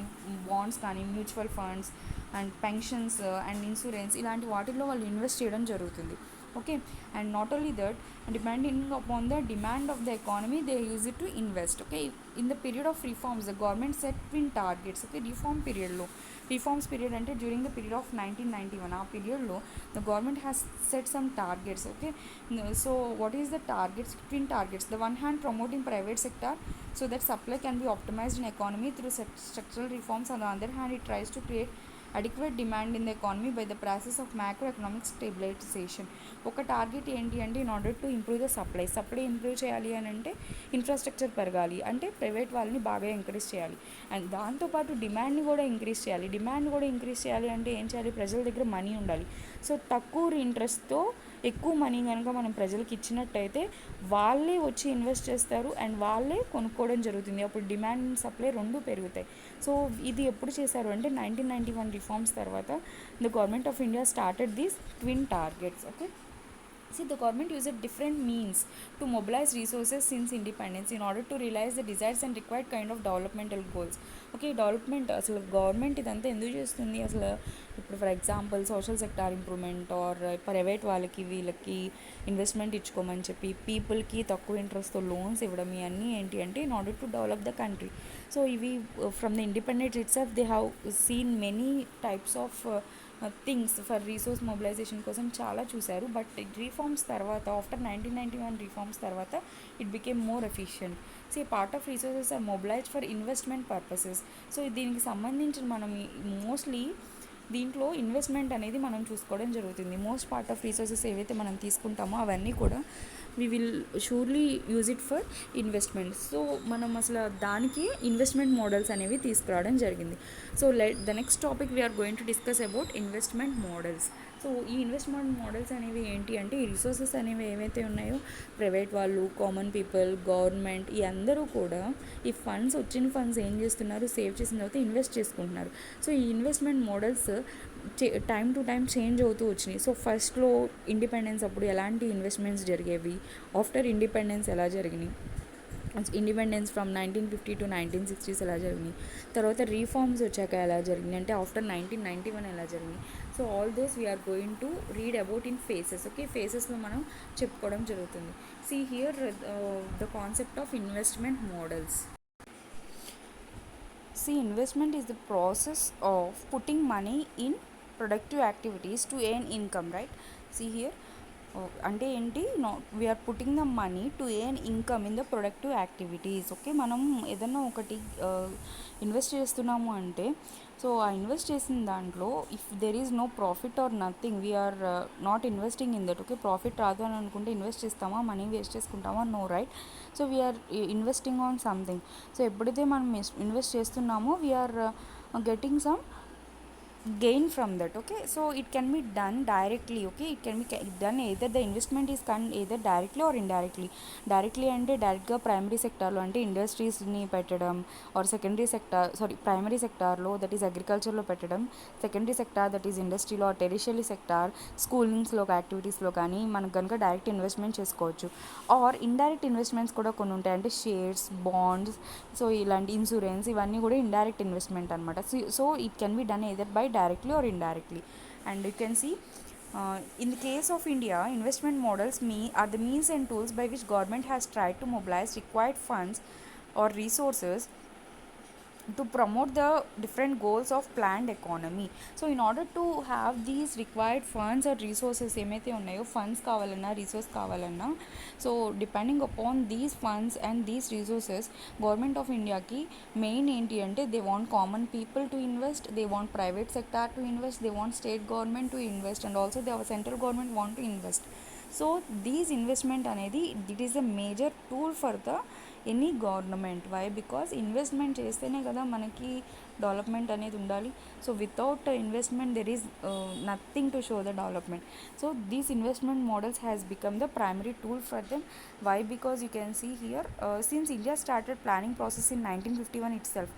S1: బాండ్స్ కానీ, mutual funds and pensions and insurance ఇలాంటి వాటిల్లో వాళ్ళు ఇన్వెస్ట్ చేయడం జరుగుతుంది. Okay, and not only that, depending upon the demand of the economy they use it to invest. Okay, in the period of reforms the government set twin targets. Okay, reforms period ante during the period of 1991 ఆ period లో the government has set some targets. Okay, so what is the targets, twin targets? The one hand promoting private sector so that supply can be optimized in economy through structural reforms. On the other hand, it tries to create adequate demand in the economy by the process of macroeconomic stabilization. ఒక target ఏంటి అంటే, in order to improve the supply improve చేయాలి అని అంటే infrastructure పెరగాలి అంటే private వాళ్ళని బాగా ఎంకరేజ్ చేయాలి. అండ్ దాంతోపాటు డిమాండ్ని కూడా ఇంక్రీజ్ చేయాలి అంటే ఏం చేయాలి, ప్రజల దగ్గర మనీ ఉండాలి. సో తక్కువ ఇంట్రెస్ట్తో ఎక్కువ మనీ కనుక మనం ప్రజలకు ఇచ్చినట్టయితే వాళ్ళే వచ్చి ఇన్వెస్ట్ చేస్తారు అండ్ వాళ్ళే కొనుక్కోవడం జరుగుతుంది. అప్పుడు డిమాండ్ అండ్ సప్లై రెండు పెరుగుతాయి. సో ఇది ఎప్పుడు చేశారు అంటే 1991 రిఫార్మ్స్ తర్వాత the government of India started these twin targets. Okay, see the government used different means to mobilize resources since independence in order to realize the desired and required kind of developmental goals. Okay, development అసలు government ఇదంతా ఎందుకు చేస్తుంది అసలు, ఇప్పుడు for example social sector improvement or private వీళ్ళకి investment ఇచ్చుకోమని చెప్పి పీపుల్కి తక్కువ ఇంట్రెస్ట్తో లోన్స్ ఇవ్వడం, ఇవన్నీ ఏంటి అంటే in order to develop the country. So ఇవి from the independence itself they have seen many types of things for resource mobilization కోసం చాలా చూశారు. బట్ రీఫార్మ్స్ తర్వాత ఆఫ్టర్ 1991 రీఫార్మ్స్ తర్వాత it became more efficient. So ఈ part of resources are mobilised for investment purposes. So దీనికి సంబంధించిన మనం mostly దీంట్లో ఇన్వెస్ట్మెంట్ అనేది మనం చూసుకోవడం జరుగుతుంది. మోస్ట్ పార్ట్ ఆఫ్ రీసోర్సెస్ ఏవైతే మనం తీసుకుంటామో అవన్నీ కూడా we will surely use it for investment. So మనం అసలు దానికి ఇన్వెస్ట్మెంట్ మోడల్స్ అనేవి తీసుకురావడం జరిగింది. So the next topic we are going to discuss about investment models. So ఈ ఇన్వెస్ట్మెంట్ మోడల్స్ అనేవి ఏంటి అంటే, ఈ రిసోర్సెస్ అనేవి ఏవైతే ఉన్నాయో ప్రైవేట్ వాళ్ళు, కామన్ పీపుల్, గవర్నమెంట్ ఈ అందరూ కూడా ఈ వచ్చిన ఫండ్స్ ఏం చేస్తున్నారు, సేవ్ చేసిన తర్వాత ఇన్వెస్ట్ చేసుకుంటున్నారు. సో ఈ investment models time to time change అవుతూ వచ్చినాయి. సో ఫస్ట్లో ఇండిపెండెన్స్ అప్పుడు ఎలాంటి ఇన్వెస్ట్మెంట్స్ జరిగేవి, ఆఫ్టర్ ఇండిపెండెన్స్ ఎలా జరిగినాయి, ఇండిపెండెన్స్ ఫ్రమ్ 1950 to 1960s ఎలా జరిగినాయి, తర్వాత రీఫార్మ్స్ వచ్చాక ఎలా జరిగినాయి అంటే ఆఫ్టర్ 1991 ఎలా జరిగినాయి. So all those we are going to read about in phases. Okay, ఫేసెస్లో మనం చెప్పుకోవడం జరుగుతుంది. See here the concept of investment models. See, investment is the process of putting money in productive activities to earn income, right? See here, అంటే ఏంటి, we are putting the money to earn income in the productive activities. Okay, మనం ఏదన్నా ఒకటి invest చేస్తున్నాము అంటే, so ఆ invest చేసిన దాంట్లో if there is no profit or nothing we are not investing in that. Okay, profit రాదు అని అనుకుంటే ఇన్వెస్ట్ చేస్తామా, మనీ వేస్ట్ చేసుకుంటామా, no, right? So we are investing on something. So ఎప్పుడైతే మనం ఇన్వెస్ట్ చేస్తున్నామో we are getting some gain from that. Okay, so it can be done directly. Okay, it can be done either the investment is either directly or indirectly. Directly అంటే డైరెక్ట్గా primary సెక్టార్లో అంటే ఇండస్ట్రీస్ని పెట్టడం, are secondary sector primary సెక్టార్లో that is అగ్రికల్చర్లో పెట్టడం, secondary sector that is ఇండస్ట్రీలో, are tertiary sector స్కూలింగ్స్లో యాక్టివిటీస్లో కానీ మనకు కనుక డైరెక్ట్ ఇన్వెస్ట్మెంట్ చేసుకోవచ్చు. ఆర్ ఇండైరెక్ట్ ఇన్వెస్ట్మెంట్స్ కూడా కొన్ని ఉంటాయి, అంటే షేర్స్, బాండ్స్, సో ఇలాంటి ఇన్సూరెన్స్, ఇవన్నీ కూడా ఇండైరెక్ట్ ఇన్వెస్ట్మెంట్ అనమాట. So it can be done either by directly or indirectly. And you can see in the case of India, investment models are the means and tools by which government has tried to mobilize required funds or resources to promote the different goals of planned economy. So in order to have these required funds or resources ఏమైతే ఉన్నాయో, funds కావాలన్నా resource కావాలన్నా, so depending upon these funds and these resources government of ఇండియాకి main ఏంటి అంటే they want common people to invest, they want private sector to invest, they want state government to invest, and also they central government want to invest. So these investment అనేది it is a major tool for the any government. Why? Because investment చేస్తేనే కదా మనకి development అనేది ఉండాలి. So without investment there is nothing to show the development. So these investment models has become the primary tool for them. Why? Because you can see here, since India started planning process in 1951 itself,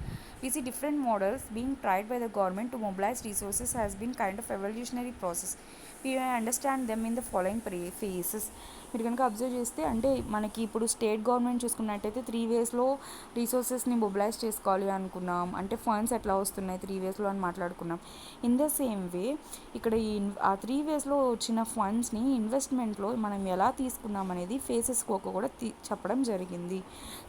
S1: we see different models being tried by the government to mobilize resources has been kind of evolutionary process. We understand them in the following phases. మీరు కనుక observe చేస్తే, అంటే మనకి ఇప్పుడు state government చూసుకున్నట్టయితే 3 వేస్లో రీసోర్సెస్ని mobilise చేసుకోవాలి అనుకున్నాం, అంటే ఫండ్స్ ఎట్లా వస్తున్నాయి 3 వేస్లో అని మాట్లాడుకున్నాం. ఇన్ ద సేమ్ వే ఇక్కడ ఆ 3 వేస్లో వచ్చిన ఫండ్స్ని ఇన్వెస్ట్మెంట్లో మనం ఎలా తీసుకున్నాం అనేది ఫేసెస్ కూడా చెప్పడం జరిగింది.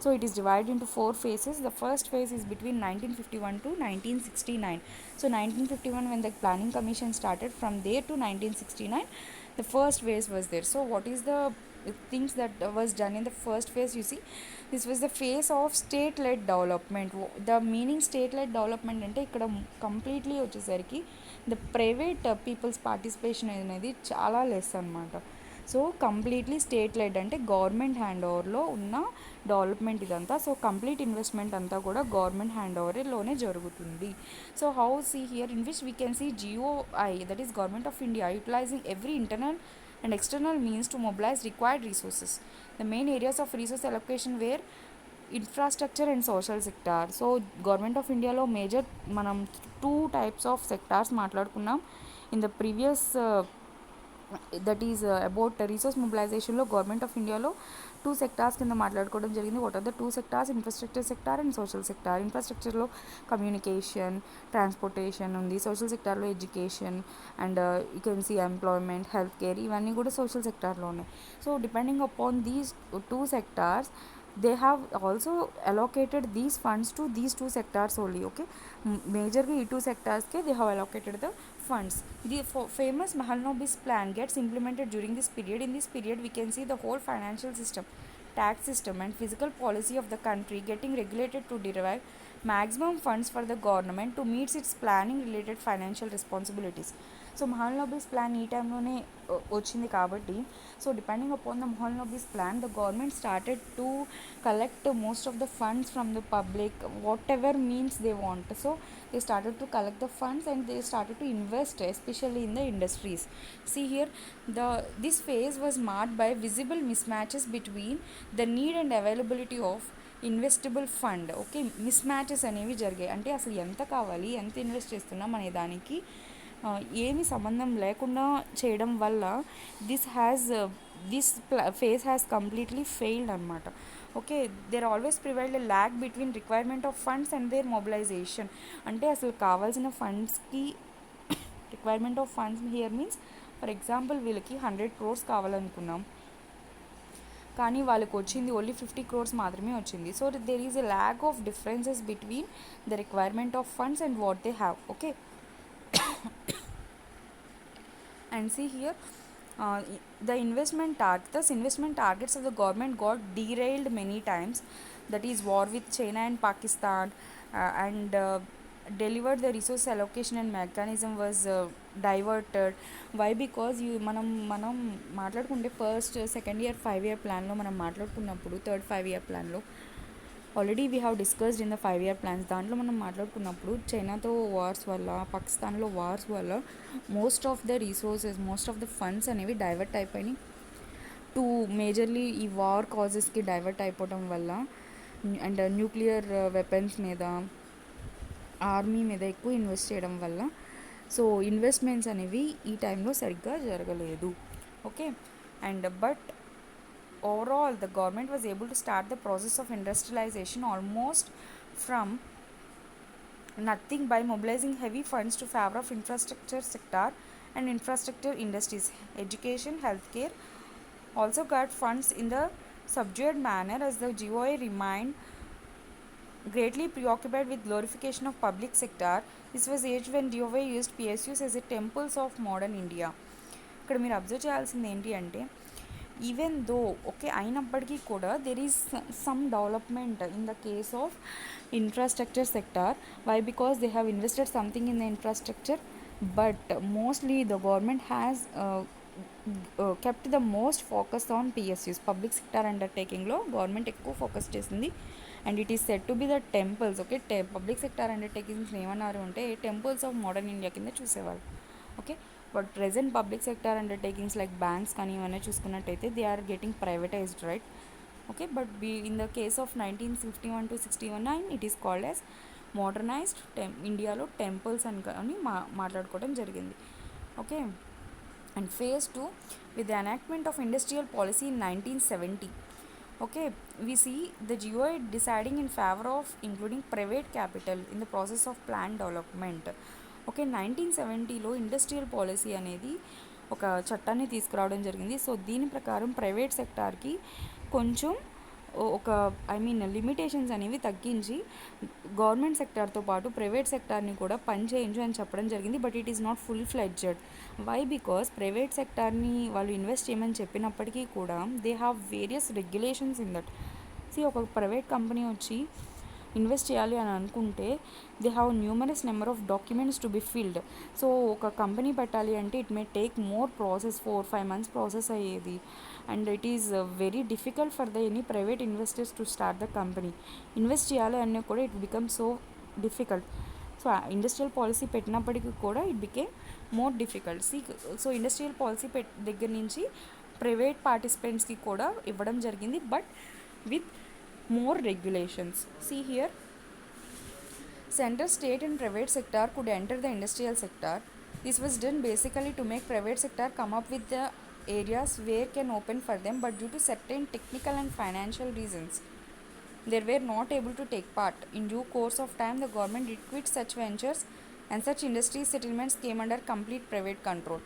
S1: So it is divided into 4 phases. The first phase is between 1951 to 1969. So 1951 when the planning commission started, from there to 1969 the first phase was there. So what is the things that was done in the first phase? You see, this was the phase of state led development. The meaning state led development అంటే ఇక్కడ completely వచ్చేసరికి the private peoples participation అనేది చాలా less అనమాట. So completely state lead అంటే government hand ఓవర్లో ఉన్న development ఇదంతా. సో కంప్లీట్ ఇన్వెస్ట్మెంట్ అంతా కూడా గవర్నమెంట్ హ్యాండ్ ఓవర్లోనే జరుగుతుంది. So how see here in which we can see GOI, that is government of India, utilising every internal and external means to mobilize required resources. The main areas of resource allocation were infrastructure and social sector. So government of India lo major manam 2 types of sectors మాట్లాడుకున్నాం in the previous that is about resource మొబిలైజేషన్లో government of ఇండియాలో 2 sectors కింద మాట్లాడుకోవడం జరిగింది. What are the 2 sectors? Infrastructure sector and social sector. ఇన్ఫ్రాస్ట్రక్చర్లో communication, transportation ఉంది. Social సెక్టార్లో education and you can see employment, health care, ఇవన్నీ కూడా సోషల్ సెక్టార్లో ఉన్నాయి. So depending upon these 2 sectors they have also allocated these funds to these 2 sectors only. Okay, majorly 2 sectors ke they have allocated the funds. The famous Mahalanobis plan gets implemented during this period. In this period we can see the whole financial system, tax system and fiscal policy of the country getting regulated to derive maximum funds for the government to meet its planning related financial responsibilities. So Mahalanobis plan ఈ టైంలోనే వచ్చింది కాబట్టి, so depending upon the Mahalanobis plan the government started to collect most of the funds from the public, what ever means they want. So they started to collect the funds and they started to invest especially in the industries. See here, this phase was marked by visible mismatches between the need and availability of investable fund. Okay, miss matches అనేవి జరిగాయి. అంటే అసలు ఎంత కావాలి, ఎంత invest చేస్తున్నాం అనే దానికి ఏమి సంబంధం లేకుండా చేయడం వల్ల this phase has completely failed అనమాట. Okay, there always prevailed a lack between requirement of funds and their mobilization. అంటే అసలు కావాల్సిన ఫండ్స్కి requirement of funds here means, for example వీళ్ళకి 100 crores కావాలనుకున్నాం, కానీ వాళ్ళకి వచ్చింది ఓన్లీ 50 crores మాత్రమే వచ్చింది. So there is a lack of differences between the requirement of funds and what they have. Okay, and see here, the investment targets of the government got derailed many times. That is war with China and Pakistan, and delivered the resource allocation and mechanism was diverted. Why? Because మనం మాట్లాడుకుంటే first second year 5 year ప్లాన్లో మనం మాట్లాడుకున్నప్పుడు third 5 year ప్లాన్లో already we have discussed in the 5-year plans. దాంట్లో మనం మాట్లాడుకున్నప్పుడు చైనాతో వార్స్ వల్ల, పాకిస్తాన్లో వార్స్ వల్ల most of the resources, most of the funds అనేవి డైవర్ట్ అయిపోయినాయి టు మేజర్లీ ఈ వార్ కాజెస్కి డైవర్ట్ అయిపోవడం వల్ల అండ్ న్యూక్లియర్ వెపన్స్ మీద, ఆర్మీ మీద ఎక్కువ ఇన్వెస్ట్ చేయడం వల్ల సో ఇన్వెస్ట్మెంట్స్ అనేవి ఈ టైంలో సరిగ్గా జరగలేదు. Okay, and but overall the government was able to start the process of industrialization almost from nothing by mobilizing heavy funds to favor of infrastructure sector and infrastructure industries. Education, healthcare also got funds in the subdued manner as the GOI remained greatly preoccupied with glorification of public sector. This was age when GOI used PSUs as a temples of modern India. ఇక్కడ మీరు observe చేయాల్సింది ఏంటి అంటే even though okay అయినప్పటికీ కూడా there is some development in the case of infrastructure sector. Why? Because they have invested something in the infrastructure, but mostly the government has kept the most focus on PSUs, public sector undertakingలో government ఎక్కువ focus చేసింది. And it is set to be the temples. Okay, public sector undertakings ఏమన్నారు అంటే temples of modern India కింద చూసేవాళ్ళు. Okay, but present public sector undertakings like banks కానీ ఇవన్నీ చూసుకున్నట్టయితే they are getting privatised, right? Okay, but in the case of 1951 to 1969 it is called as modernised ఇండియాలో temples అని మాట్లాడుకోవడం జరిగింది. Okay, and phase 2 with the enactment of industrial policy in 1970. Okay, we see the GOI deciding in favor of including private capital in the process of plant development. Okay, 1970లో industrial policy అనేది ఒక చట్టాన్ని తీసుకురావడం జరిగింది. So దీని ప్రకారం private సెక్టార్కి కొంచెం ఒక లిమిటేషన్స్ అనేవి తగ్గించి గవర్నమెంట్ సెక్టార్తో పాటు ప్రైవేట్ సెక్టార్ని కూడా పనిచేయించు అని చెప్పడం జరిగింది. But it is not full fledged. Why? Because private సెక్టార్ని వాళ్ళు ఇన్వెస్ట్ చేయమని చెప్పినప్పటికీ కూడా they have various regulations in that. ఒక ప్రైవేట్ కంపెనీ వచ్చి ఇన్వెస్ట్ చేయాలి అని అనుకుంటే they have numerous number of documents to be filled. So ఒక కంపెనీ పెట్టాలి అంటే it may take more process, 4-5 months process అయ్యేది. And it is very difficult for the any private investors to start the company. Invest చేయాలి అన్నీ కూడా it become so difficult. So industrial policy పెట్టినప్పటికీ కూడా it became more difficult. So industrial policy దగ్గర నుంచి private పార్టిసిపెంట్స్కి కూడా ఇవ్వడం జరిగింది, but with more regulations. See here, central, state and private sector could enter the industrial sector. This was done basically to make private sector come up with the areas where can open for them, but due to certain technical and financial reasons they were not able to take part. In due course of time the government did quit such ventures and such industry settlements came under complete private control.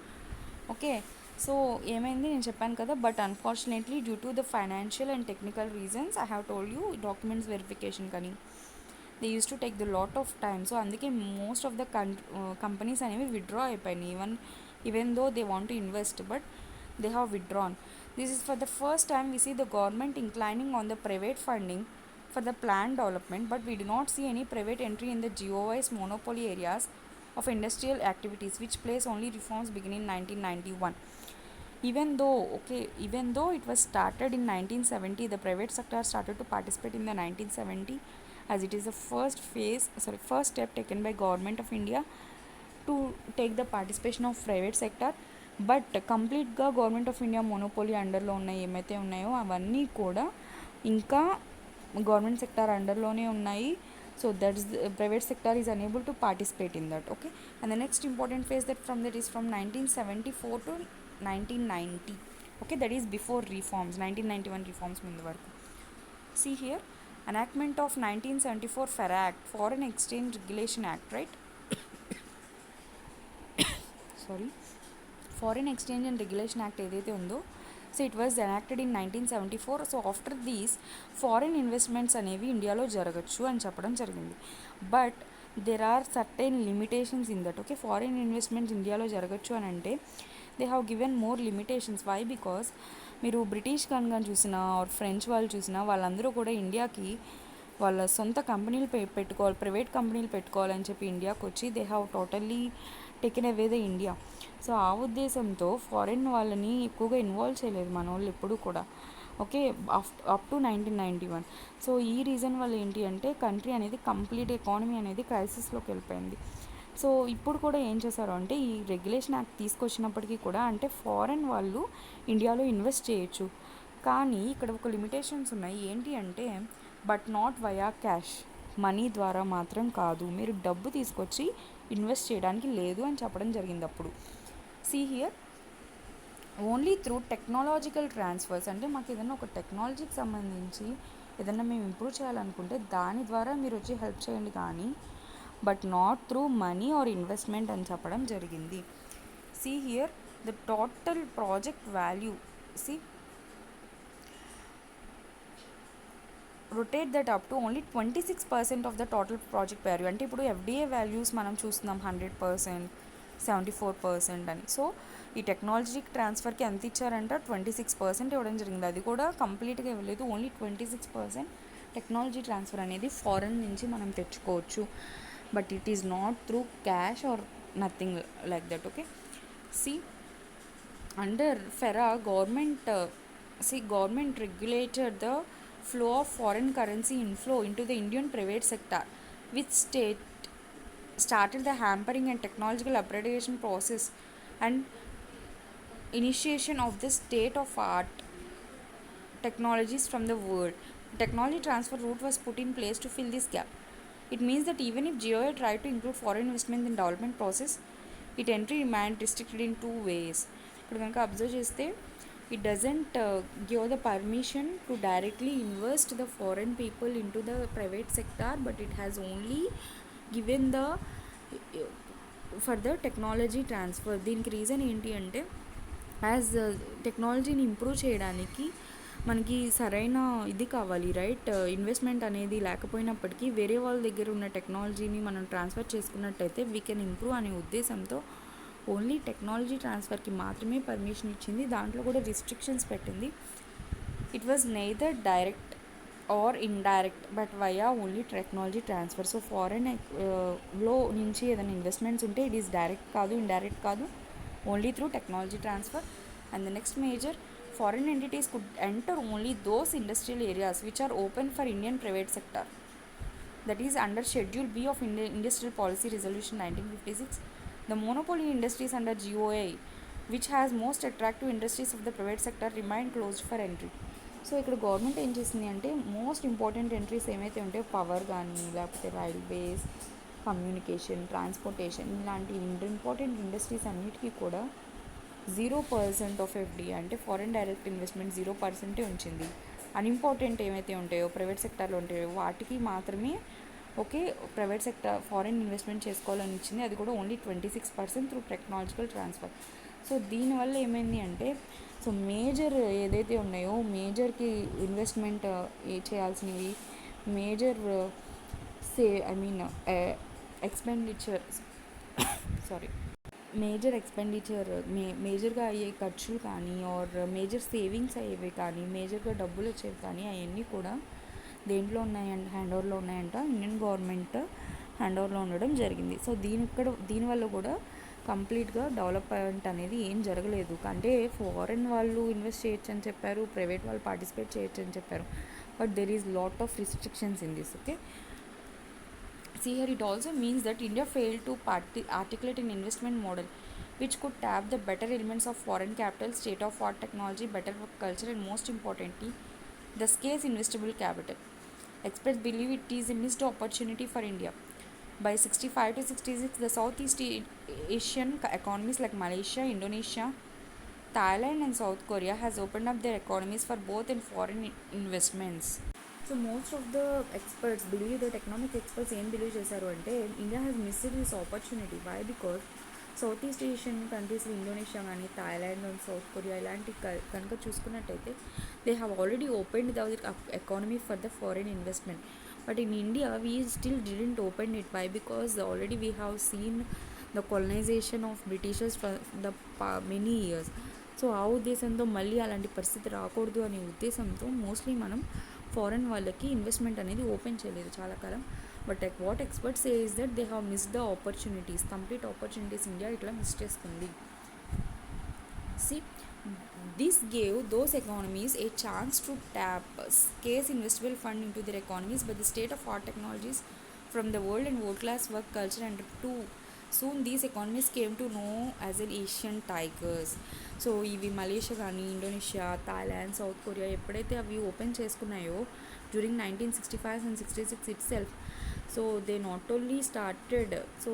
S1: Okay, so ఏమైంది నేను చెప్పాను కదా, but unfortunately due to the financial and technical reasons I have told you documents verification కానీ they use to take the lot of time. So అందుకే most of the companies అనేవి withdraw అయిపోయినాయి. Even though they want to invest, but they have withdrawn. This is for the first time we see the government inclining on the private funding for the planned development, but we do not see any private entry in the GOI's monopoly areas of industrial activities, which place only reforms beginning in 1991. Even though it was started in 1970, the private sector started to participate in the 1970 as it is the first step taken by government of India to take the participation of private sector. But కంప్లీట్గా government of India monopoly అండర్లో ఉన్నాయి ఏమైతే ఉన్నాయో అవన్నీ కూడా ఇంకా government sector అండర్లోనే ఉన్నాయి. So that's private sector is unable to participate in that. Okay, and the next important phase that from that is from 1974 to 1990. Okay, that is before reforms, 1991 reforms ముందు వరకు. See here, enactment of 1974 FAR Act, Foreign Exchange Regulation Act, right? Foreign Exchange and Regulation Act ఏదైతే ఉందో, so it was enacted in 1974. So after these foreign investments అనేవి ఇండియాలో జరగచ్చు అని చెప్పడం జరిగింది. But there are certain limitations in that. Okay, foreign investments ఇండియాలో జరగచ్చు అని అంటే they have given more limitations. Why? Because మీరు బ్రిటిష్ కనుక చూసినా ఆర్ ఫ్రెంచ్ వాళ్ళు చూసినా వాళ్ళందరూ కూడా ఇండియాకి వాళ్ళ సొంత కంపెనీలు పెట్టుకోవాలి, ప్రైవేట్ కంపెనీలు పెట్టుకోవాలని చెప్పి ఇండియాకి వచ్చి they have totally taken away the India. So ఆ ఉద్దేశంతో ఫారిన్ వాళ్ళని ఎక్కువగా ఇన్వాల్వ్ చేయలేదు మన వాళ్ళు ఎప్పుడు కూడా. Okay, up to 1991. సో ఈ రీజన్ వల్ల ఏంటి అంటే కంట్రీ అనేది కంప్లీట్ ఎకానమీ అనేది క్రైసిస్లోకి వెళ్ళిపోయింది. సో ఇప్పుడు కూడా ఏం చేశారు అంటే ఈ రెగ్యులేషన్ యాక్ట్ తీసుకొచ్చినప్పటికీ కూడా అంటే ఫారెన్ వాళ్ళు ఇండియాలో ఇన్వెస్ట్ చేయొచ్చు, కానీ ఇక్కడ ఒక లిమిటేషన్స్ ఉన్నాయి. ఏంటి అంటే but not via cash, money ద్వారా మాత్రం కాదు, మీరు డబ్బు తీసుకొచ్చి ఇన్వెస్ట్ చేయడానికి లేదు అని చెప్పడం జరిగింది. అప్పుడు see here only through technological transfers, అంటే మాకు ఏదైనా ఒక టెక్నాలజీకి సంబంధించి ఏదైనా మేము ఇంప్రూవ్ చేయాలనుకుంటే దాని ద్వారా మీరు వచ్చి హెల్ప్ చేయండి, కానీ but not through money or investment అని చెప్పడం జరిగింది. See here the total project value, see rotate that up to only 26% of the total project value. అంటే ఇప్పుడు ఎఫ్డిఏ వాల్యూస్ మనం చూస్తున్నాం 100%, 74% అని. సో ఈ టెక్నాలజీ ట్రాన్స్ఫర్కి ఎంత ఇచ్చారంట, 26% ఇవ్వడం జరిగింది. అది కూడా కంప్లీట్గా ఇవ్వలేదు, ఓన్లీ 26% టెక్నాలజీ ట్రాన్స్ఫర్ అనేది ఫారెన్ నుంచి మనం తెచ్చుకోవచ్చు, but it is not through cash or nothing like that. Okay, see under FERA government regulated the flow of foreign currency inflow into the Indian private sector, which started the hampering and technological upgradation process and initiation of the state of art technologies from the world. Technology transfer route was put in place to fill this gap. It means that even if GOA tried to include foreign investment in development process, its entry remained restricted in two ways. ఇప్పుడు కనుక observe చేస్తే it doesn't give the permission to directly invest the foreign people into the private sector, but it has only given the for the technology transfer. దీనికి reason ఏంటి అంటే as టెక్నాలజీని improve చేయడానికి మనకి సరైన ఇది కావాలి, రైట్? ఇన్వెస్ట్మెంట్ అనేది లేకపోయినప్పటికీ వేరే వాళ్ళ దగ్గర ఉన్న టెక్నాలజీని మనం ట్రాన్స్ఫర్ చేసుకున్నట్టయితే వీ కెన్ ఇంప్రూవ్ అనే ఉద్దేశంతో ఓన్లీ టెక్నాలజీ ట్రాన్స్ఫర్కి మాత్రమే పర్మిషన్ ఇచ్చింది. దాంట్లో కూడా రిస్ట్రిక్షన్స్ పెట్టింది. It was neither direct or indirect but via only technology transfer. So foreign లో నుంచి ఏదైనా ఇన్వెస్ట్మెంట్స్ ఉంటే ఇట్ ఈస్ డైరెక్ట్ కాదు, ఇండైరెక్ట్ కాదు, only through technology transfer. And the next major, foreign entities could enter only those industrial areas which are open for Indian private sector. That is under Schedule B of Industrial Policy Resolution 1956. The monopoly industries under GOA, which has most attractive industries of the private sector, remain closed for entry. So ఇక్కడ government ఏం చేసింది అంటే most important entries ఏమైతే ఉంటాయో power కానీ లేకపోతే railways, communication, transportation ఇలాంటి important industries అన్నిటికీ కూడా 0% ఆఫ్ ఎఫ్డిఐ అంటే ఫారెన్ డైరెక్ట్ ఇన్వెస్ట్మెంట్ 0% ఉంచింది. అన్ఇంపార్టెంట్ ఏమైతే ఉంటాయో ప్రైవేట్ సెక్టార్లో ఉంటాయో వాటికి మాత్రమే okay private sector foreign investment చేసుకోవాలని ఇచ్చింది. అది కూడా only 26% through technological transfer. So దీనివల్ల ఏమైంది అంటే సో మేజర్ ఏదైతే ఉన్నాయో మేజర్కి ఇన్వెస్ట్మెంట్ చేయాల్సినవి మేజర్ ఎక్స్పెండిచర్ మేజర్ ఎక్స్పెండిచర్ మేజర్గా అయ్యే ఖర్చులు కానీ ఆర్ మేజర్ సేవింగ్స్ అయ్యేవి కానీ మేజర్గా డబ్బులు వచ్చేవి కానీ అవన్నీ కూడా దేంట్లో ఉన్నాయంట, హ్యాండ్ ఓవర్లో ఉన్నాయంట, ఇండియన్ గవర్నమెంట్ హ్యాండ్ ఓవర్లో ఉండడం జరిగింది. సో దీనివల్ల కూడా కంప్లీట్గా డెవలప్మెంట్ అనేది ఏం జరగలేదు. అంటే ఫారెన్ వాళ్ళు ఇన్వెస్ట్ చేయొచ్చు అని చెప్పారు, ప్రైవేట్ వాళ్ళు పార్టిసిపేట్ చేయొచ్చు అని చెప్పారు, but there is lot of restrictions in this. Okay, see here it also means that India failed to articulate an investment model which could tap the better elements of foreign capital, state of art technology, better work culture, and most importantly the scarce investable capital. Experts believe it is a missed opportunity for India. By 65 to 66, the Southeast Asian economies like Malaysia, Indonesia, Thailand and South Korea has opened up their economies for both and foreign investments. So most of the experts believe that economic experts ఏం believe చేశారు అంటే India has missed this opportunity. Why? Because south east Asian countries Indonesia కానీ Thailand and south Korea ఇలాంటి కనుక చూసుకున్నట్టయితే they have already opened the economy for the foreign investment. But in India we still didn't open it. Why? Because already we have seen the colonisation of Britishers for the many years. So ఆ ఉద్దేశంతో మళ్ళీ అలాంటి పరిస్థితి రాకూడదు అనే ఉద్దేశంతో mostly మనం foreign వాళ్ళకి ఇన్వెస్ట్మెంట్ అనేది ఓపెన్ చేయలేదు చాలా కాలం. But what experts say is that they have miss the opportunities, complete opportunities India ఇట్లా మిస్ చేసుకుంది. See, this gave those economies a chance to tap scarce investable fund into their economies, but the state of art technologies from the world and world-class work culture and too soon these economies came to know as an Asian tigers. So ఇవి మలేషియా కానీ Indonesia Thailand South Korea ఎప్పుడైతే అవి open చేసుకున్నాయో during 1965 and 66 itself, so they not only started, so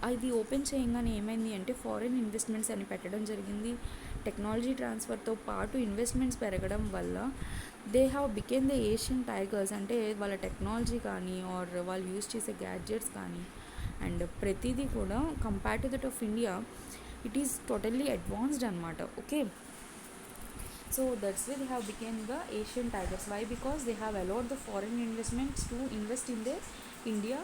S1: అది open చేయగానే ఏమైంది అంటే foreign investments అని పెట్టడం జరిగింది. టెక్నాలజీ ట్రాన్స్ఫర్తో పాటు ఇన్వెస్ట్మెంట్స్ పెరగడం వల్ల they have became the Asian tigers. అంటే వాళ్ళ టెక్నాలజీ కానీ ఆర్ వాళ్ళు యూజ్ చేసే గ్యాడ్జెట్స్ కానీ అండ్ ప్రతిదీ కూడా compare to that of India it is totally advanced అనమాట. Okay, so that's why they have became the Asian tigers. Why? Because they have allowed the foreign investments to invest in their India,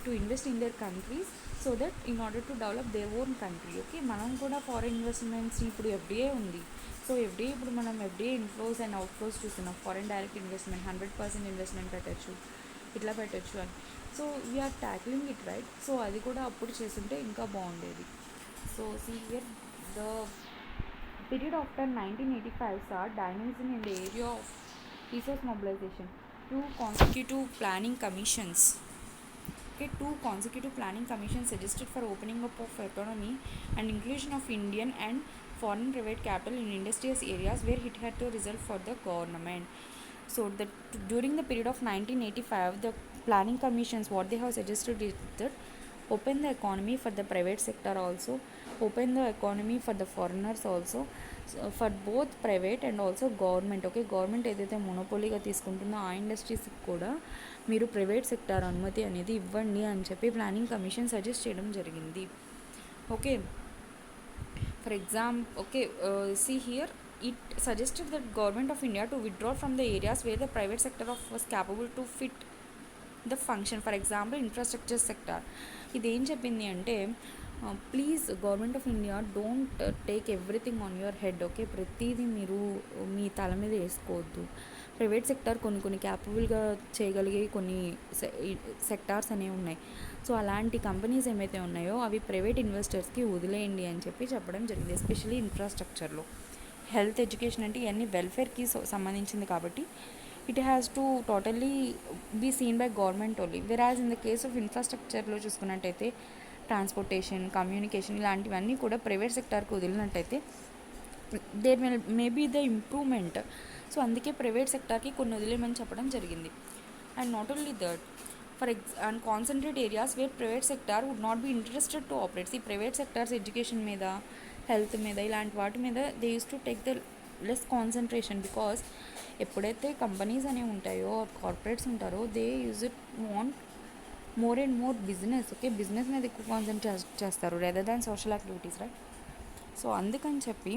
S1: to invest in their countries, so that in order to develop their own country. Okay, మనం కూడా foreign investments ఇప్పుడు FDA ఉంది. So FDA ఇప్పుడు మనం FDA inflows and outflows చూస్తున్నాం. Foreign direct investment 100% investment పెట్టచ్చు, ఇట్లా పెట్టచ్చు అని. So we are tackling it right. So అది కూడా అప్పుడు చేస్తుంటే ఇంకా బాగుండేది. So see here the period after 1985 saw dynamism in the area of resource mobilization. Two consecutive planning commissions suggested for opening up of economy and inclusion of Indian and foreign private capital in industrial areas where it had to result for the government. So during the period of 1985, the planning commissions, what they have suggested is that open the economy for the private sector also, open the economy for the foreigners also, so for both private and also government. Okay, government ఏదైతే మొనోపోలీగా తీసుకుంటుందో ఆ ఇండస్ట్రీస్కి కూడా మీరు private sector అనుమతి అనేది ఇవ్వండి అని చెప్పి ప్లానింగ్ కమిషన్ సజెస్ట్ చేయడం జరిగింది. Okay, for example, okay, see here it suggested that government of India to withdraw from the areas where the private sector was capable to fit the function. For example, infrastructure sector. ఇదేం చెప్పింది అంటే please government of India don't take everything on your head. Okay, ప్రతిదీ మీరు మీ తల మీద వేసుకోవద్దు. Private sector కొన్ని క్యాపబుల్గా చేయగలిగే కొన్ని సెక్టార్స్ అనేవి ఉన్నాయి. సో అలాంటి కంపెనీస్ ఏమైతే ఉన్నాయో అవి ప్రైవేట్ ఇన్వెస్టర్స్కి వదిలేయండి అని చెప్పడం జరిగింది. ఎస్పెషల్లీ ఇన్ఫ్రాస్ట్రక్చర్లో హెల్త్, ఎడ్యుకేషన్ అంటే ఇవన్నీ వెల్ఫేర్కి సంబంధించింది కాబట్టి it has to totally be seen by government only. Whereas in the case of ఇన్ఫ్రాస్ట్రక్చర్లో చూసుకున్నట్టయితే ట్రాన్స్పోర్టేషన్, కమ్యూనికేషన్ ఇలాంటివన్నీ కూడా ప్రైవేట్ సెక్టార్కి వదిలినట్టయితే there may be the improvement. So అందుకే ప్రైవేట్ సెక్టార్కి కొన్ని వదిలేమని చెప్పడం జరిగింది. And not only that, and concentrate areas where private sector would not be interested to operates. ఈ ప్రైవేట్ సెక్టార్స్ ఎడ్యుకేషన్ మీద, హెల్త్ మీద, ఇలాంటి వాటి మీద they use to take the less concentration. Because ఎప్పుడైతే కంపెనీస్ అనేవి ఉంటాయో, కార్పొరేట్స్ ఉంటారో, they use it want more and more business. Okay, business మీద ఎక్కువ కాన్సన్ట్రేట్ చేస్తారు రెదర్ దాన్ సోషల్ యాక్టివిటీస్, రైట్? సో అందుకని చెప్పి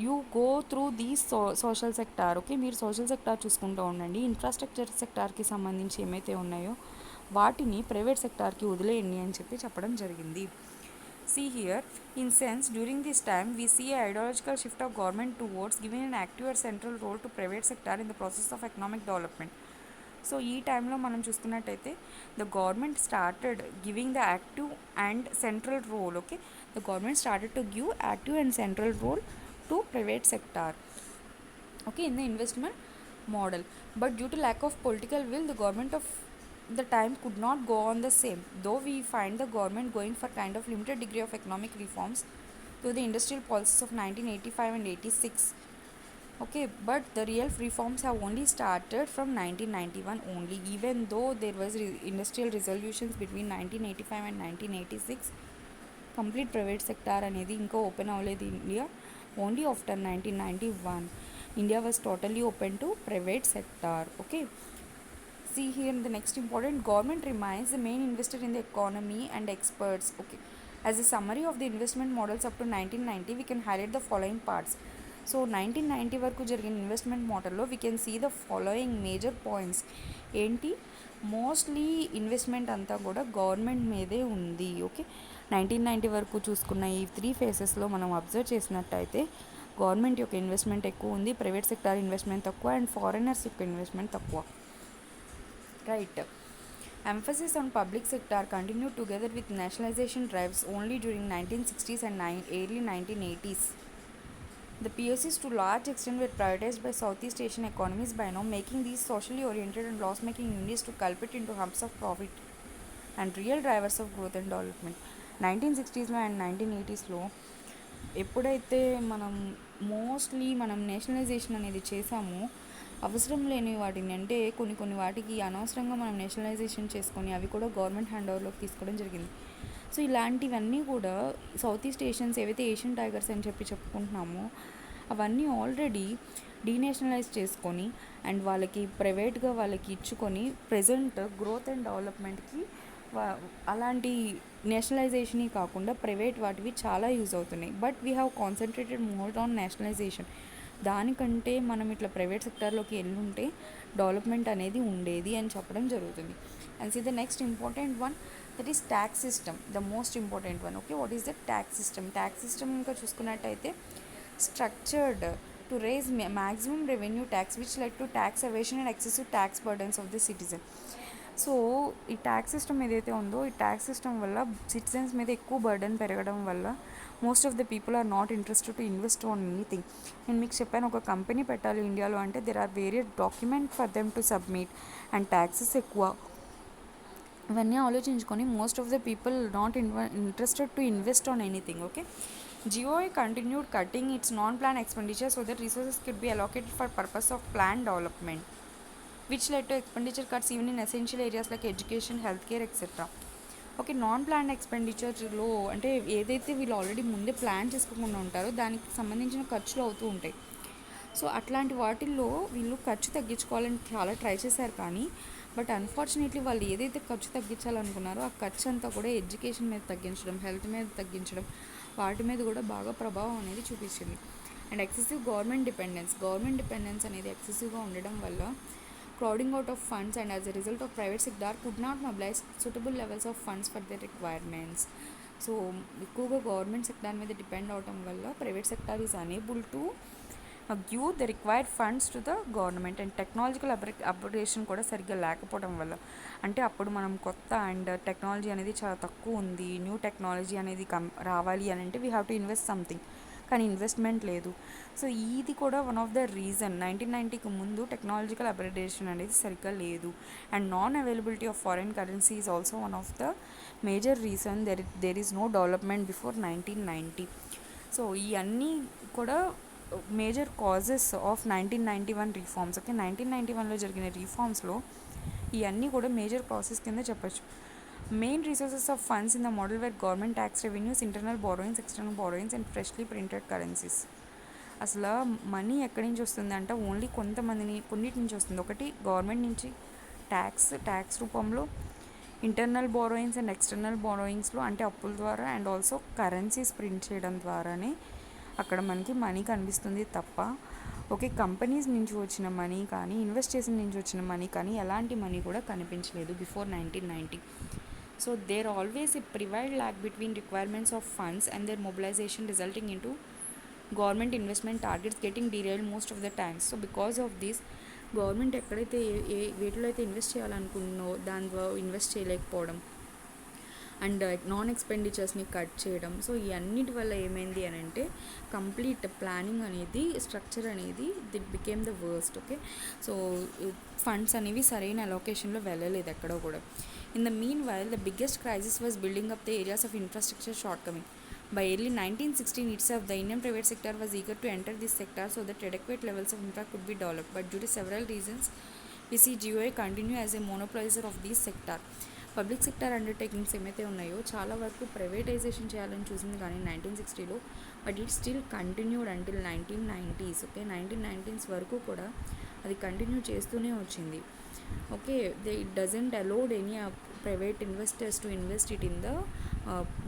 S1: you go through these social sector. Okay, మీరు సోషల్ సెక్టార్ చూసుకుంటూ ఉండండి. ఇన్ఫ్రాస్ట్రక్చర్ సెక్టార్కి సంబంధించి ఏమైతే ఉన్నాయో వాటిని ప్రైవేట్ సెక్టార్కి వదిలేయండి అని చెప్పడం జరిగింది. See here, in sense, during this time, we see a ideological shift of government towards giving an active and central role to private sector in the process of economic development. So ఈ టైంలో మనం చూసుకున్నట్టయితే the government started giving the active and central role. Okay, the government started to give active and central role to private sector, okay, in the investment model. But due to lack of political will, the government of the time could not go on the same, though we find the government going for kind of limited degree of economic reforms to the industrial policies of 1985 and 86. Okay, but the real reforms have only started from 1991 only, even though there was industrial resolutions between 1985 and 1986. Complete private sector అనేది ఇంకా open అవ్వలేదు India. Only after 1991 India was totally open to private sector. Okay, see here the next important, government remains the main investor in the economy and experts. Okay, as a summary of the investment models up to 1990, we can highlight the following parts. So 1990 వరకు జరిగిన investment మోడల్లో we can see the following major points. ఏంటి? Mostly investment అంతా కూడా government మీదే ఉంది. Okay, 1990 వరకు చూసుకున్న ఈ 3 ఫేసెస్లో మనం అబ్జర్వ్ చేసినట్టయితే గవర్నమెంట్ యొక్క ఇన్వెస్ట్మెంట్ ఎక్కువ ఉంది, ప్రైవేట్ సెక్టార్ ఇన్వెస్ట్మెంట్ తక్కువ, అండ్ ఫారినర్స్ యొక్క ఇన్వెస్ట్మెంట్ తక్కువ, right? Emphasis on public sector continued together with nationalization drives only during 1960s and early 1980s. The PSUs to large extent were privatized by Southeast Asian economies by now, making these socially oriented and loss-making units to culprit into hubs of profit and real drivers of growth and development. 1960స్లో and 1980స్లో ఎప్పుడైతే మనం మనం nationalisation అనేది చేసామో, అవసరం లేని వాటిని, అంటే కొన్ని వాటికి అనవసరంగా మనం నేషనలైజేషన్ చేసుకొని అవి కూడా గవర్నమెంట్ హ్యాండ్ ఓవర్లోకి తీసుకోవడం జరిగింది. సో ఇలాంటివన్నీ కూడా సౌత్ ఈస్ట్ ఏషియన్స్ ఏవైతే ఏషియన్ టైగర్స్ అని చెప్పుకుంటున్నామో అవన్నీ ఆల్రెడీ డీనేషనలైజ్ చేసుకొని అండ్ వాళ్ళకి ప్రైవేట్గా వాళ్ళకి ఇచ్చుకొని ప్రజెంట్ గ్రోత్ అండ్ డెవలప్మెంట్కి అలాంటి నేషనలైజేషన్ కాకుండా ప్రైవేట్ వాటివి చాలా యూజ్ అవుతున్నాయి. But we have concentrated more on nationalisation. దానికంటే మనం ఇట్లా ప్రైవేట్ సెక్టార్లోకి వెళ్ళుంటే డెవలప్మెంట్ అనేది ఉండేది అని చెప్పడం జరుగుతుంది. And see the next important one, that is tax system, the most important one. Okay, what is the tax system? Tax system ఇంకా చూసుకున్నట్టయితే structured to raise maximum revenue tax, which led to tax evasion and excessive tax burdens of the citizen. So ఈ tax system ఏదైతే ఉందో, ఈ tax system వల్ల citizens మీద ఎక్కువ burden పెరగడం వల్ల most of the people are not interested to invest on anything. నేను మీకు చెప్పాను, ఒక కంపెనీ పెట్టాలి ఇండియాలో అంటే there are various document for them to submit and taxes ఎక్కువ. ఇవన్నీ ఆలోచించుకొని most of the people not interested to invest on anything. Okay, GOI continued cutting its non-plan expenditure so that resources could be allocated for purpose of planned development, which led to expenditure cuts even in essential areas like education, healthcare, etc. Okay, non plan ఎక్స్పెండిచర్లో అంటే ఏదైతే వీళ్ళు already ముందే plan చేసుకోకుండా ఉంటారో దానికి సంబంధించిన ఖర్చులు అవుతూ ఉంటాయి. సో అట్లాంటి వాటిల్లో వీళ్ళు ఖర్చు తగ్గించుకోవాలని చాలా ట్రై చేశారు, కానీ బట్ అన్ఫార్చునేట్లీ వాళ్ళు ఏదైతే ఖర్చు తగ్గించాలనుకున్నారో ఆ ఖర్చు అంతా కూడా ఎడ్యుకేషన్ మీద తగ్గించడం, హెల్త్ మీద తగ్గించడం, వాటి మీద కూడా బాగా ప్రభావం అనేది చూపించింది. అండ్ ఎక్సెసివ్ గవర్నమెంట్ డిపెండెన్స్ అనేది ఎక్సెసివ్గా ఉండడం వల్ల crowding out of funds, and as a result of private sector could not mobilize suitable levels of funds for their requirements. So ఎక్కువగా గవర్నమెంట్ సెక్టార్ మీద డిపెండ్ అవడం వల్ల private sector is unable to give the required funds to the government. And technological upgradation కూడా సరిగ్గా లేకపోవడం వల్ల, అంటే అప్పుడు మనం కొత్త అండ్ టెక్నాలజీ అనేది చాలా తక్కువ ఉంది, న్యూ టెక్నాలజీ అనేది రావాలి అని అంటే we have to invest something, కానీ ఇన్వెస్ట్మెంట్ లేదు. సో ఇది కూడా వన్ ఆఫ్ ద రీజన్. 1990కి ముందు టెక్నాలజికల్ అప్గ్రేడేషన్ అనేది సరిగ్గా లేదు. And non availability of foreign currency is also one of the major reason there is no development before 1990. So ఇవన్నీ కూడా major causes of 1991 reforms. Okay, 1991లో జరిగిన రిఫార్మ్స్లో ఇవన్నీ కూడా మేజర్ కాజెస్ కింద చెప్పచ్చు. Main resources of funds in the model where government tax revenues, internal borrowings, external borrowings and freshly printed currencies. అసలు మనీ ఎక్కడి నుంచి వస్తుంది అంటే ఓన్లీ కొన్నిటి నుంచి వస్తుంది. ఒకటి గవర్నమెంట్ నుంచి ట్యాక్స్ రూపంలో, ఇంటర్నల్ బారోయింగ్స్ అండ్ ఎక్స్టర్నల్ బారోయింగ్స్లో అంటే అప్పుల ద్వారా, అండ్ ఆల్సో కరెన్సీస్ ప్రింట్ చేయడం ద్వారానే అక్కడ మనకి మనీ కనిపిస్తుంది తప్ప, ఓకే, కంపెనీస్ నుంచి వచ్చిన మనీ కానీ ఇన్వెస్ట్ చేసిన నుంచి వచ్చిన మనీ కానీ ఎలాంటి మనీ కూడా కనిపించలేదు before 1990. So there always a prevailed lack between requirements of funds and their mobilization resulting in to government investment targets getting derailed most of the times. So because of this government ఎక్కడైతే వీటిలో అయితే invest చేయాలనుకుంటున్నో దాని ద్వారా invest చేయలేకపోవడం and non ఎక్స్పెండిచర్స్ని cut చేయడం. So ఈ అన్నిటి వల్ల ఏమైంది అని అంటే కంప్లీట్ ప్లానింగ్ అనేది, స్ట్రక్చర్ అనేది it became the worst. Okay, so funds అనేవి సరైన అలొకేషన్లో వెళ్ళలేదు ఎక్కడో కూడా. In the meanwhile the biggest crisis was building up the areas of infrastructure shortcoming. By early 1916 itself, the Indian private sector was eager to enter this sector so that adequate levels of infra could be developed. But due to several reasons, we see GOI continue as a monopolizer of this sector. Public sector undertakings ఏమైతే ఉన్నాయో చాలా వరకు privatisation చేయాలని చూసింది కానీ 1960లో, but it still continued until 1990s. Okay, 1990s వరకు కూడా అది కంటిన్యూ చేస్తూనే వచ్చింది. Okay, it doesn't allowed any private investors to invest it in the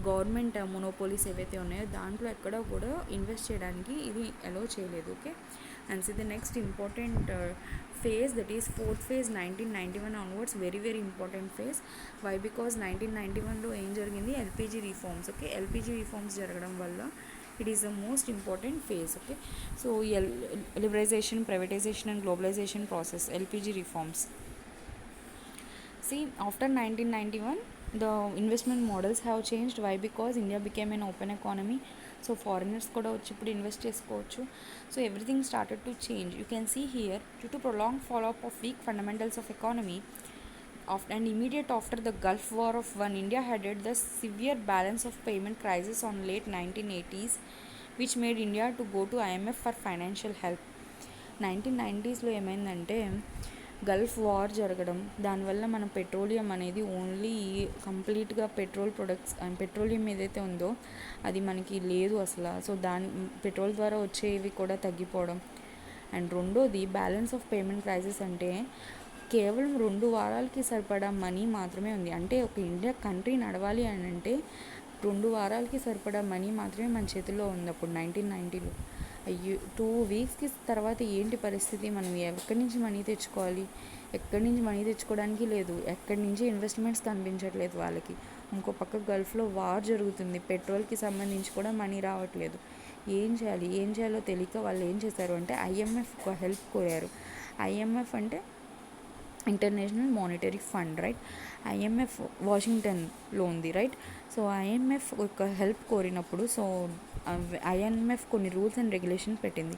S1: government monopolies ఏవైతే ఉన్నాయో దాంట్లో ఎక్కడ కూడా ఇన్వెస్ట్ చేయడానికి ఇది అలౌ చేయలేదు. Okay, and so the next important phase, that is fourth phase 1991 onwards, very important phase. Why? Because 1991లో ఏం జరిగింది, LPG reforms. ఓకే, LPG reforms జరగడం వల్ల it is the most important phase. Okay, so liberalisation, privatisation and globalisation process, LPG reforms. See, after 1991, the investment models have changed. Why? Because India became an open economy. So foreigners కూడా వచ్చి ఇప్పుడు invest చేసుకోవచ్చు. So everything started to change. You can see here, due to prolonged follow-up of weak fundamentals of economy, and immediate after the Gulf War of One, India headed the severe balance of payment crisis on late 1980s, which made India to go to IMF for financial help. 1990స్లో ఏమైందంటే Gulf war జరగడం, దానివల్ల మన petroleum అనేది only కంప్లీట్గా petrol products and petroleum ఏదైతే ఉందో అది మనకి లేదు అసలు. సో పెట్రోల్ ద్వారా వచ్చేవి కూడా తగ్గిపోవడం. అండ్ రెండోది బ్యాలెన్స్ ఆఫ్ పేమెంట్ క్రైసిస్ అంటే కేవలం 2 వారాలకి సరిపడా మనీ మాత్రమే ఉంది. అంటే ఒక ఇండియా కంట్రీ నడవాలి అని అంటే 2 వారాలకి సరిపడా మనీ మాత్రమే మన చేతిలో ఉంది అప్పుడు 1990లో. అయ్యో 2 వీక్స్కి తర్వాత ఏంటి పరిస్థితి? మనం ఎక్కడి నుంచి మనీ తెచ్చుకోవాలి? ఎక్కడి నుంచి మనీ తెచ్చుకోవడానికి లేదు, ఎక్కడి నుంచి ఇన్వెస్ట్మెంట్స్ కనిపించట్లేదు వాళ్ళకి. ఇంకో పక్క గల్ఫ్లో వార్ జరుగుతుంది, పెట్రోల్కి సంబంధించి కూడా మనీ రావట్లేదు. ఏం చేయాలో తెలియక వాళ్ళు ఏం చేశారు అంటే ఐఎంఎఫ్ హెల్ప్ కోరారు. ఐఎంఎఫ్ అంటే international monetary fund, right? IMF వాషింగ్టన్లో ఉంది, రైట్? సో ఐఎంఎఫ్ ఒక హెల్ప్ కోరినప్పుడు ఐఎంఎఫ్ కొన్ని రూల్స్ అండ్ రెగ్యులేషన్స్ పెట్టింది.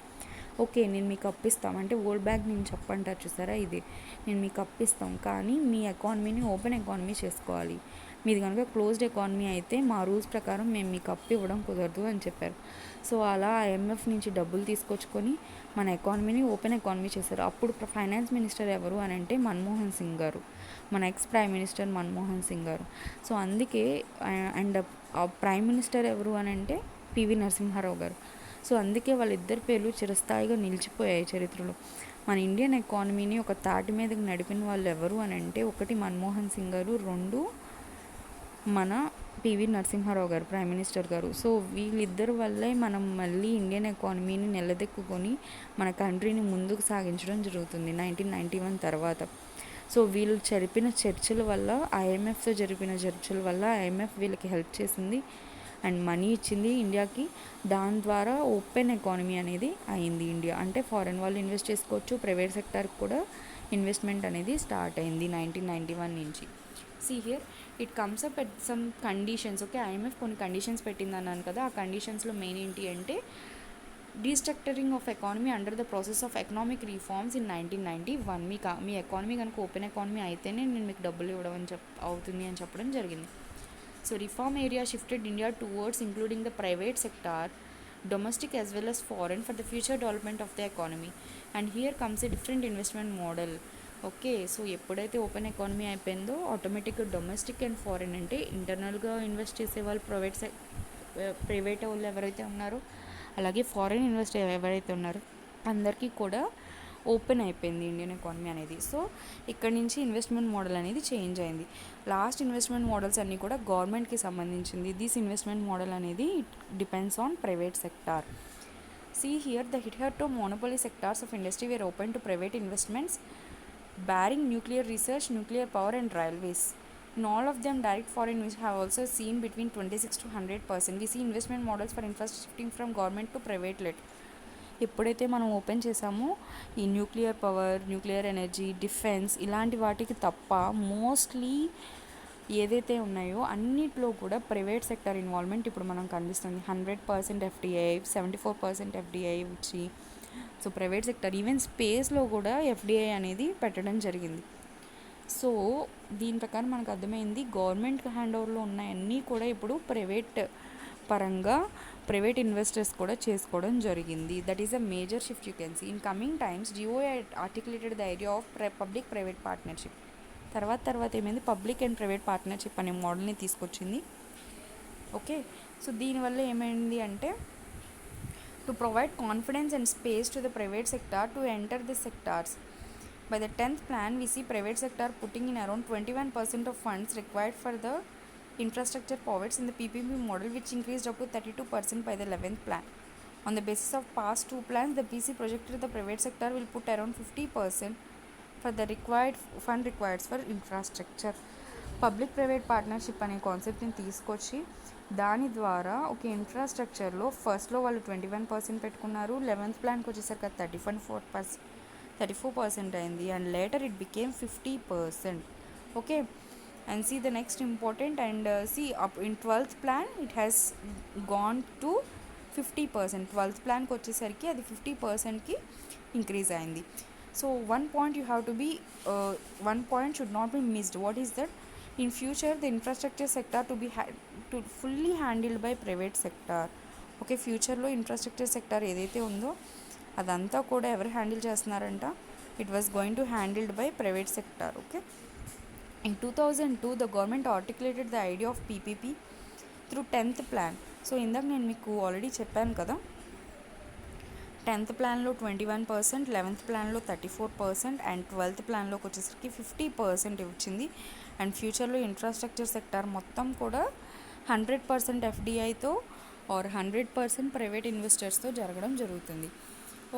S1: ఓకే, నేను మీకు అప్పిస్తాం అంటే వరల్డ్ బ్యాంక్ నేను చెప్పంటారు చూసారా, ఇది నేను మీకు అప్పిస్తాం, కానీ మీ ఎకానమీని ఓపెన్ ఎకానమీ చేసుకోవాలి. మీది కనుక క్లోజ్డ్ ఎకానమీ అయితే మా రూల్స్ ప్రకారం మేము మీకు అప్పు ఇవ్వడం కుదరదు అని చెప్పారు. సో అలా ఐఎంఎఫ్ నుంచి డబ్బులు తీసుకొచ్చుకొని మన ఎకానమీని ఓపెన్ ఎకానమీ చేశారు. అప్పుడు ఫైనాన్స్ మినిస్టర్ ఎవరు అని అంటే మన్మోహన్ సింగ్ గారు, మన X prime minister Manmohan Singh గారు. సో అందుకే అండ్ ప్రైమ్ మినిస్టర్ ఎవరు అని అంటే పివి నరసింహారావు గారు. సో అందుకే వాళ్ళిద్దరి పేర్లు చిరస్థాయిగా నిలిచిపోయాయి చరిత్రలో. మన ఇండియన్ ఎకానమీని ఒక తాటి మీదకి నడిపిన వాళ్ళు ఎవరు అని అంటే ఒకటి మన్మోహన్ సింగ్ గారు, 2 మన పివి నరసింహారావు గారు ప్రైమ్ మినిస్టర్ గారు. సో వీళ్ళిద్దరి వల్లే మనం మళ్ళీ ఇండియన్ ఎకానమీని నిలదెక్కుని మన కంట్రీని ముందుకు సాగించడం జరుగుతుంది 1991 తర్వాత. సో వీళ్ళు జరిపిన చర్చల వల్ల, ఐఎంఎఫ్తో జరిపిన చర్చల వల్ల ఐఎంఎఫ్ వీళ్ళకి హెల్ప్ చేసింది అండ్ మనీ ఇచ్చింది ఇండియాకి. దాని ద్వారా ఓపెన్ ఎకానమీ అనేది అయింది ఇండియా. అంటే ఫారెన్ వాళ్ళు ఇన్వెస్ట్ చేసుకోవచ్చు, ప్రైవేట్ సెక్టార్కి కూడా ఇన్వెస్ట్మెంట్ అనేది స్టార్ట్ అయింది 1991 నుంచి. See here, it comes up at some conditions. Okay, IMF కొన్ని కండిషన్స్ పెట్టింది అన్నాను కదా, ఆ కండిషన్స్లో మెయిన్ ఏంటి అంటే restructuring of economy under the process of economic reforms in 1991. Me economy కనుక ఓపెన్ ఎకానమీ అయితేనే నేను మీకు డబ్బులు ఇవ్వడం అవుతుంది అని చెప్పడం జరిగింది. So reform area shifted India towards including the private sector, domestic as well as foreign, for the future development of the economy. And here comes a different investment model. Okay, so ఎప్పుడైతే open economy అయిపోయిందో ఆటోమేటిక్గా domestic and foreign అంటే ఇంటర్నల్గా invest చేసే వాళ్ళు private వాళ్ళు ఎవరైతే ఉన్నారో, అలాగే ఫారిన్ ఇన్వెస్టర్ ఎవరైతే ఉన్నారో అందరికీ కూడా ఓపెన్ అయిపోయింది ఇండియన్ ఎకానమీ అనేది. సో ఇక్కడ నుంచి ఇన్వెస్ట్మెంట్ మోడల్ అనేది చేంజ్ అయింది. లాస్ట్ ఇన్వెస్ట్మెంట్ మోడల్స్ అన్నీ కూడా గవర్నమెంట్కి సంబంధించింది. దిస్ ఇన్వెస్ట్మెంట్ మోడల్ అనేది depends on private sector. See here, the hitherto monopoly sectors of industry were open to private investments, barring nuclear research, nuclear power and railways. In all of them, direct foreign investment have also seen between 26 to 100%. We see investment models for infrastructure shifting from government to private led. ఎప్పుడైతే మనం open చేసామో ఈ nuclear power, nuclear energy, defence ఇలాంటి వాటికి తప్ప mostly ఏదైతే ఉన్నాయో అన్నిట్లో కూడా ప్రైవేట్ సెక్టర్ ఇన్వాల్వ్మెంట్ ఇప్పుడు మనం కనిపిస్తుంది. 100% ఎఫ్డిఐ, 74% ఎఫ్డిఐ వచ్చి, సో ప్రైవేట్ సెక్టర్ ఈవెన్ స్పేస్లో కూడా ఎఫ్డిఐ అనేది పెట్టడం జరిగింది. సో దీని ప్రకారం మనకు అర్థమైంది గవర్నమెంట్ హ్యాండ్ ఓవర్లో ఉన్నాయన్నీ కూడా ఇప్పుడు ప్రైవేట్ పరంగా ప్రైవేట్ ఇన్వెస్టర్స్ కూడా చేసుకోవడం జరిగింది. That is a major shift you can see. In coming times G O A articulated the idea of public private partnership. తర్వాత ఏమైంది, పబ్లిక్ అండ్ ప్రైవేట్ పార్ట్నర్షిప్ అనే మోడల్ని తీసుకొచ్చింది. ఓకే, సో దీనివల్ల ఏమైంది అంటే to provide confidence and space to the private sector to enter the sectors. By the 10th plan, we see private sector putting in around 21% of funds required for the infrastructure projects in the PPP model, which increased up to 32% by the 11th plan. On the basis of past 2 plans, the PC projected the private sector will put around 50% for the fund required for infrastructure. Public private partnership అనే కాన్సెప్ట్ని తీసుకొచ్చి దాని ద్వారా ఒక ఇన్ఫ్రాస్ట్రక్చర్లో ఫస్ట్లో వాళ్ళు 21% పెట్టుకున్నారు, 11th ప్లాన్కి వచ్చేసరికి 34% అయింది and later it became 50%. Okay, and see the next important, and see up in 12th plan it has gone to 50%. 12th ప్లాన్కి వచ్చేసరికి అది 50%కి ఇంక్రీజ్ అయింది. So one point you have to be one point should not be missed. What is that? In future the infrastructure sector to fully handled by private sector. Okay, ఫ్యూచర్లో infrastructure sector ఏదైతే ఉందో అదంతా కూడా ఎవరు handle చేస్తున్నారంట? It was going to handled by private sector. Okay, in 2002 the government articulated the idea of PPP through 10th plan. So ఇందాక నేను మీకు ఆల్రెడీ చెప్పాను కదా, 10th ప్లాన్లో 21%, 11th ప్లాన్లో 34%, అండ్ 12th ప్లాన్లోకి వచ్చేసరికి 50% వచ్చింది. అండ్ ఫ్యూచర్లో ఇన్ఫ్రాస్ట్రక్చర్ సెక్టార్ మొత్తం కూడా 100% ఎఫ్డిఐతో ఆర్ 100% ప్రైవేట్ ఇన్వెస్టర్స్తో జరగడం జరుగుతుంది.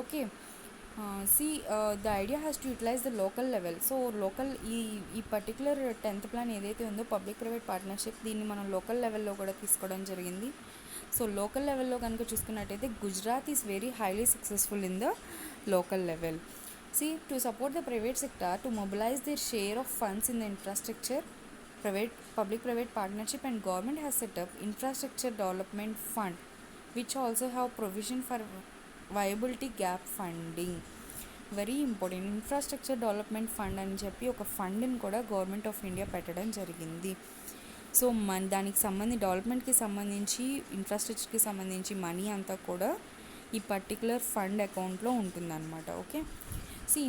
S1: Okay, the idea has to utilize the local level. So local ఈ పర్టికులర్ 10th ప్లాన్ ఏదైతే ఉందో పబ్లిక్ ప్రైవేట్ పార్ట్నర్షిప్, దీన్ని మనం లోకల్ లెవెల్లో కూడా తీసుకోవడం జరిగింది. సో లోకల్ లెవెల్లో కనుక చూసుకున్నట్టయితే Gujarat is very highly successful in the local level. To support the private sector to mobilise their share of funds in the infrastructure, public private partnership and government has set up infrastructure development fund, which also have provision for viability gap funding. Very important, infrastructure development fund అని చెప్పి ఒక ఫండ్ని కూడా government of India పెట్టడం జరిగింది. So దానికి డెవలప్మెంట్కి సంబంధించి, ఇన్ఫ్రాస్ట్రక్చర్కి సంబంధించి మనీ అంతా కూడా ఈ పర్టికులర్ ఫండ్ అకౌంట్లో ఉంటుందన్నమాట. Okay,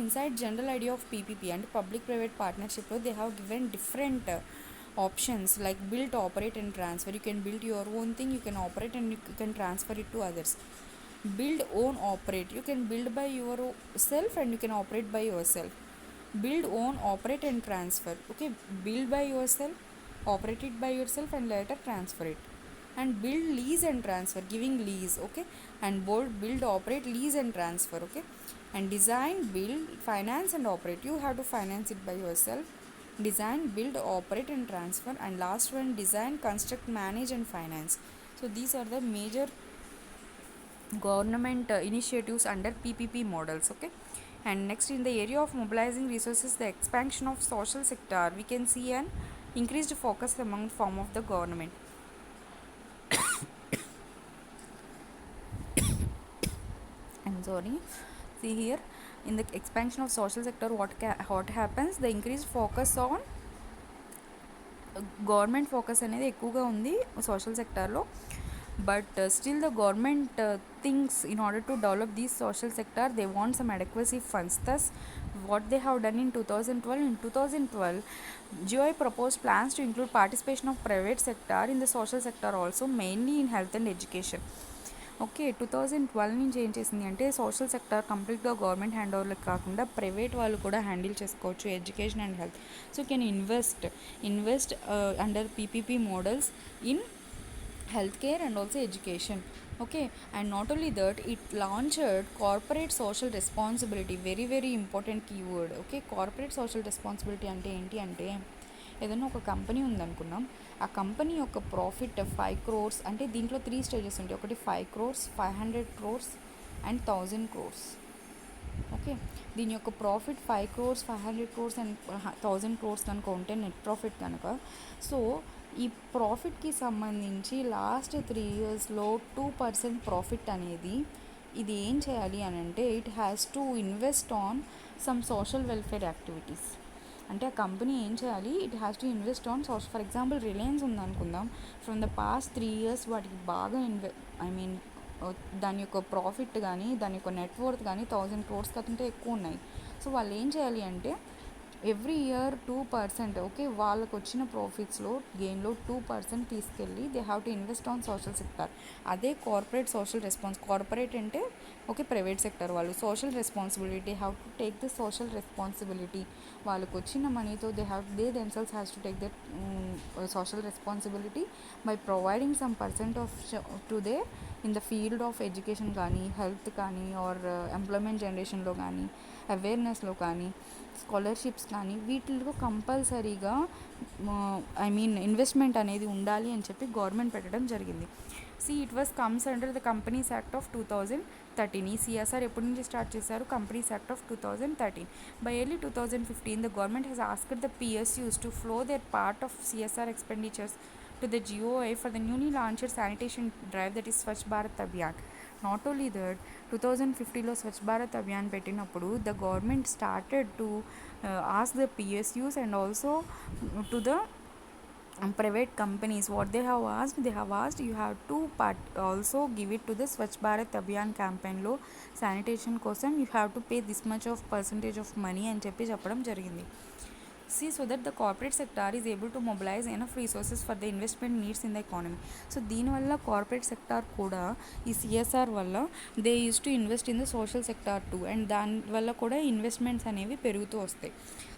S1: inside general idea of PPP అంటే పబ్లిక్ ప్రైవేట్ పార్ట్నర్షిప్లో they have given different options like build, operate and transfer. You can build your own thing, you can operate and you can transfer it to others. Build, own, operate. You can build by yourself and you can operate by yourself. Build, own, operate and transfer. Okay, build by yourself, operate it by yourself and later transfer it. And build, lease and transfer, giving lease. Okay, and build, operate, lease and transfer. Okay, and design, build, finance and operate. You have to finance it by yourself. Design, build, operate and transfer. And last one, design, construct, manage and finance. So these are the major government initiatives under PPP models. Okay, and next, in the area of mobilizing resources, the expansion of social sector, we can see an increased focus among form of the government. I'm sorry, see here, in the expansion of social sector, what happens, the increased focus on government focus అనేది ఎక్కువగా ఉంది social సెక్టార్లో. But still the government things in order to develop these social sector they want some adequacy funds. Thus what they have done in 2012. In 2012 GOI proposed plans to include participation of private sector in the social sector also, mainly in health and education. Okay, 2012 నుంచి ఏం చేసింది అంటే social sector కంప్లీట్గా government hand ఓవర్లకు కాకుండా private వాళ్ళు కూడా handle చేసుకోవచ్చు education and health. So can invest under PPP models in health care and also education. Okay, and not only that, it launched corporate social responsibility, very very important keyword. Okay, corporate social responsibility అంటే ఏంటి అంటే, ఏదైనా ఒక company ఉందనుకున్నాం, ఆ company యొక్క profit 5 crores అంటే దీంట్లో 3 stages ఉంటాయి. ఒకటి 5 crores, 500 crores and 1000 crores. Okay, దీని యొక్క profit 5 crores, 500 crores and 1000 crores కనుక ఉంటే నెట్ ప్రాఫిట్ కనుక, సో ఈ ప్రాఫిట్కి సంబంధించి లాస్ట్ 3 yearsలో 2% ప్రాఫిట్ అనేది ఇది ఏం చేయాలి అని అంటే, it has to invest on some social welfare activities. అంటే ఆ కంపెనీ ఏం చేయాలి, it has to invest on for example Reliance ఉందనుకుందాం, ఫ్రమ్ ద పాస్ట్ 3 years వాటికి బాగా దాని యొక్క ప్రాఫిట్ కానీ దాని యొక్క నెట్వర్త్ కానీ 1000 crores కంటే ఎక్కువ ఉన్నాయి. సో వాళ్ళు ఏం చేయాలి అంటే ఎవ్రీ ఇయర్ 2%, ఓకే, వాళ్ళకు వచ్చిన ప్రాఫిట్స్లో గెయిన్లో 2% తీసుకెళ్ళి they have to invest on social sector. అదే కార్పొరేట్ సోషల్ కార్పొరేట్ అంటే ఓకే ప్రైవేట్ సెక్టర్ వాళ్ళు social responsibility have to take the social responsibility. వాళ్ళకు వచ్చిన మనీతో they themselves has to take that social responsibility by providing some percent of to they in the field of education కానీ, health కానీ, or employment జనరేషన్లో కానీ, అవేర్నెస్లో కానీ, scholarships కానీ, వీటిలో కంపల్సరీగా ఇన్వెస్ట్మెంట్ అనేది ఉండాలి అని చెప్పి గవర్నమెంట్ పెట్టడం జరిగింది. It was comes under the companies act of 2013. ఈ సిఎస్ఆర్ ఎప్పటి నుంచి స్టార్ట్ చేశారు? Companies act of 2013. By early 2015, the government has asked the PSUs to flow their part of CSR expenditures to the GOI for the newly launched sanitation drive, that is Swachh Bharat Abhiyan. Not only that, 2050లో Swachh Bharat Abhiyan పెట్టినప్పుడు the government started to ask the PSUs and also to the private companies. What they have asked you have to also give it to the Swachh Bharat Abhiyan campaign లో sanitation కోసం you have to pay this much of percentage of money అని చెప్పడం జరిగింది. So that the corporate sector is able to mobilize enough resources for the investment needs in the economy. So దీనివల్ల corporate sector కూడా ఈ CSR వల్ల they use to invest in the social sector two, and దానివల్ల కూడా investments అనేవి పెరుగుతూ వస్తాయి.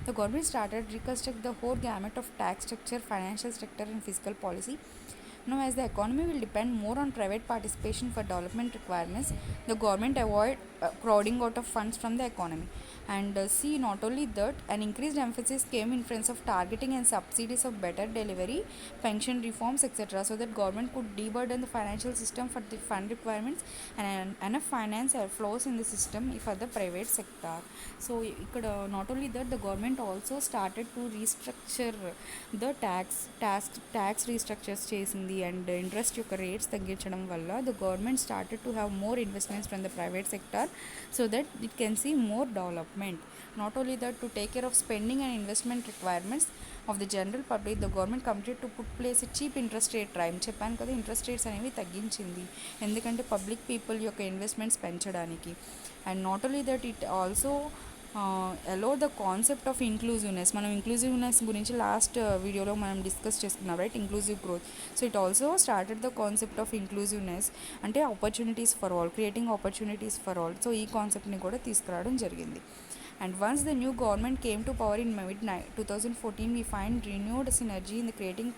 S1: The government started reconstruct the whole gamut of tax structure, financial structure and fiscal policy. Now, as the economy will depend more on private participation for development requirements, the government avoid crowding out of funds from the economy. And not only that, an increased emphasis came in terms of targeting and subsidies of better delivery, pension reforms, etc., so that government could deburden the financial system for the fund requirements and enough finance flows in the system for the private sector. So not only that, the government also started to restructure the tax restructures చేసింది, and interest యొక్క rates తగ్గించడం వల్ల the government started to have more investments from the private sector so that it can see more development. Not only that, to take care of spending and investment requirements of the general public, the government committed to put place a cheap interest rate drive. చెప్పాను కదా, interest rates అనేవి తగ్గించింది ఎందుకంటే public people యొక్క investments పెంచడానికి. And not only that, it also allow the concept of inclusiveness. మనం inclusiveness గురించి last వీడియోలో మనం డిస్కస్ చేసుకున్నాం, right? Inclusive growth. So it also started the concept of inclusiveness, అంటే opportunities for all, creating opportunities for all. So ఈ కాన్సెప్ట్ని కూడా తీసుకురావడం జరిగింది. And once the new government came to power in mid-2014, we find renewed synergy in the creating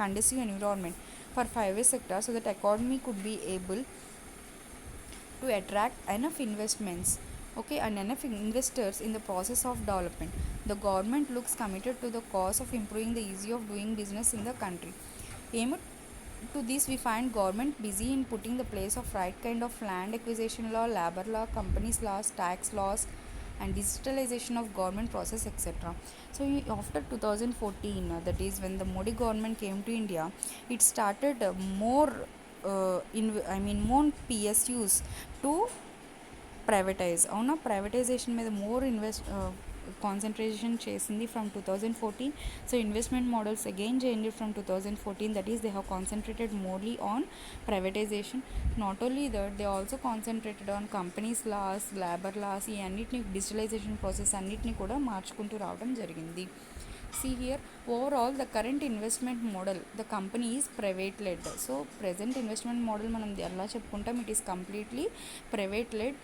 S1: conducive environment for private sector so that economy could be able to attract enough investments, and enough investors in the process of development. The government looks committed to the cause of improving the ease of doing business in the country. Aimed to this, we find government busy in putting the place of right kind of land acquisition law, labor law, companies laws, tax laws, and digitalization of government process, etc. So after 2014, that is when the Modi government came to India, it started more PSUs to privatise. అవునా, privatisation మీద more concentration చేసింది from 2014. So investment models again changed from 2014, that is they have concentrated morely on privatisation. Not only that, they also concentrated on companies laws, labour laws, ఈ అన్నిటిని digitalisation process అన్నిటిని కూడా మార్చుకుంటూ రావడం జరిగింది. See here, overall the current investment model, the company is private led. So present investment model మనం ఎలా చెప్పుకుంటాం, it is completely private led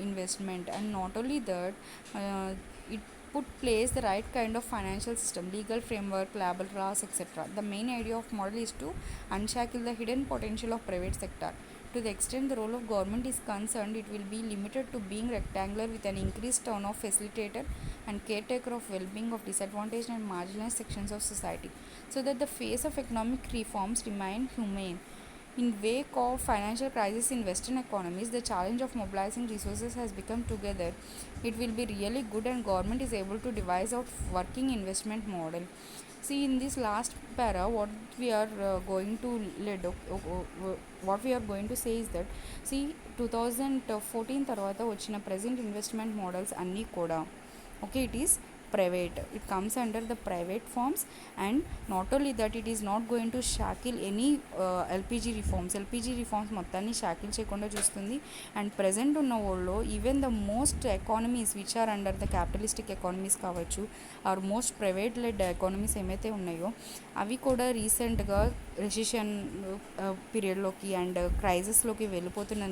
S1: investment. And not only that, it put place the right kind of financial system, legal framework, labor laws, etc. The main idea of model is to unshackle the hidden potential of private sector. To the extent the role of government is concerned, it will be limited to being rectangular with an increased turn of facilitator and caretaker of well-being of disadvantaged and marginalized sections of society, so that the phase of economic reforms remain humane. In wake of financial crisis in Western economies, the challenge of mobilizing resources has become together. It will be really good and government is able to devise out working investment model. See, in this last para, what we are going to say is that, see, 2014 తర్వాత వచ్చిన present investment models అన్నీ కూడా, it is private, it comes under the private forms. And not only that, it is not going to shackle any LPG reforms మొత్తాన్ని షాకిల్ చేయకుండా చూస్తుంది. And present ఉన్న వరల్డ్లో even the most economies which are under the capitalistic economies కావచ్చు, or most private led economies ఏమైతే ఉన్నాయో అవి కూడా రీసెంట్గా రెసిషన్ పీరియడ్లోకి అండ్ క్రైసిస్లోకి వెళ్ళిపోతున్న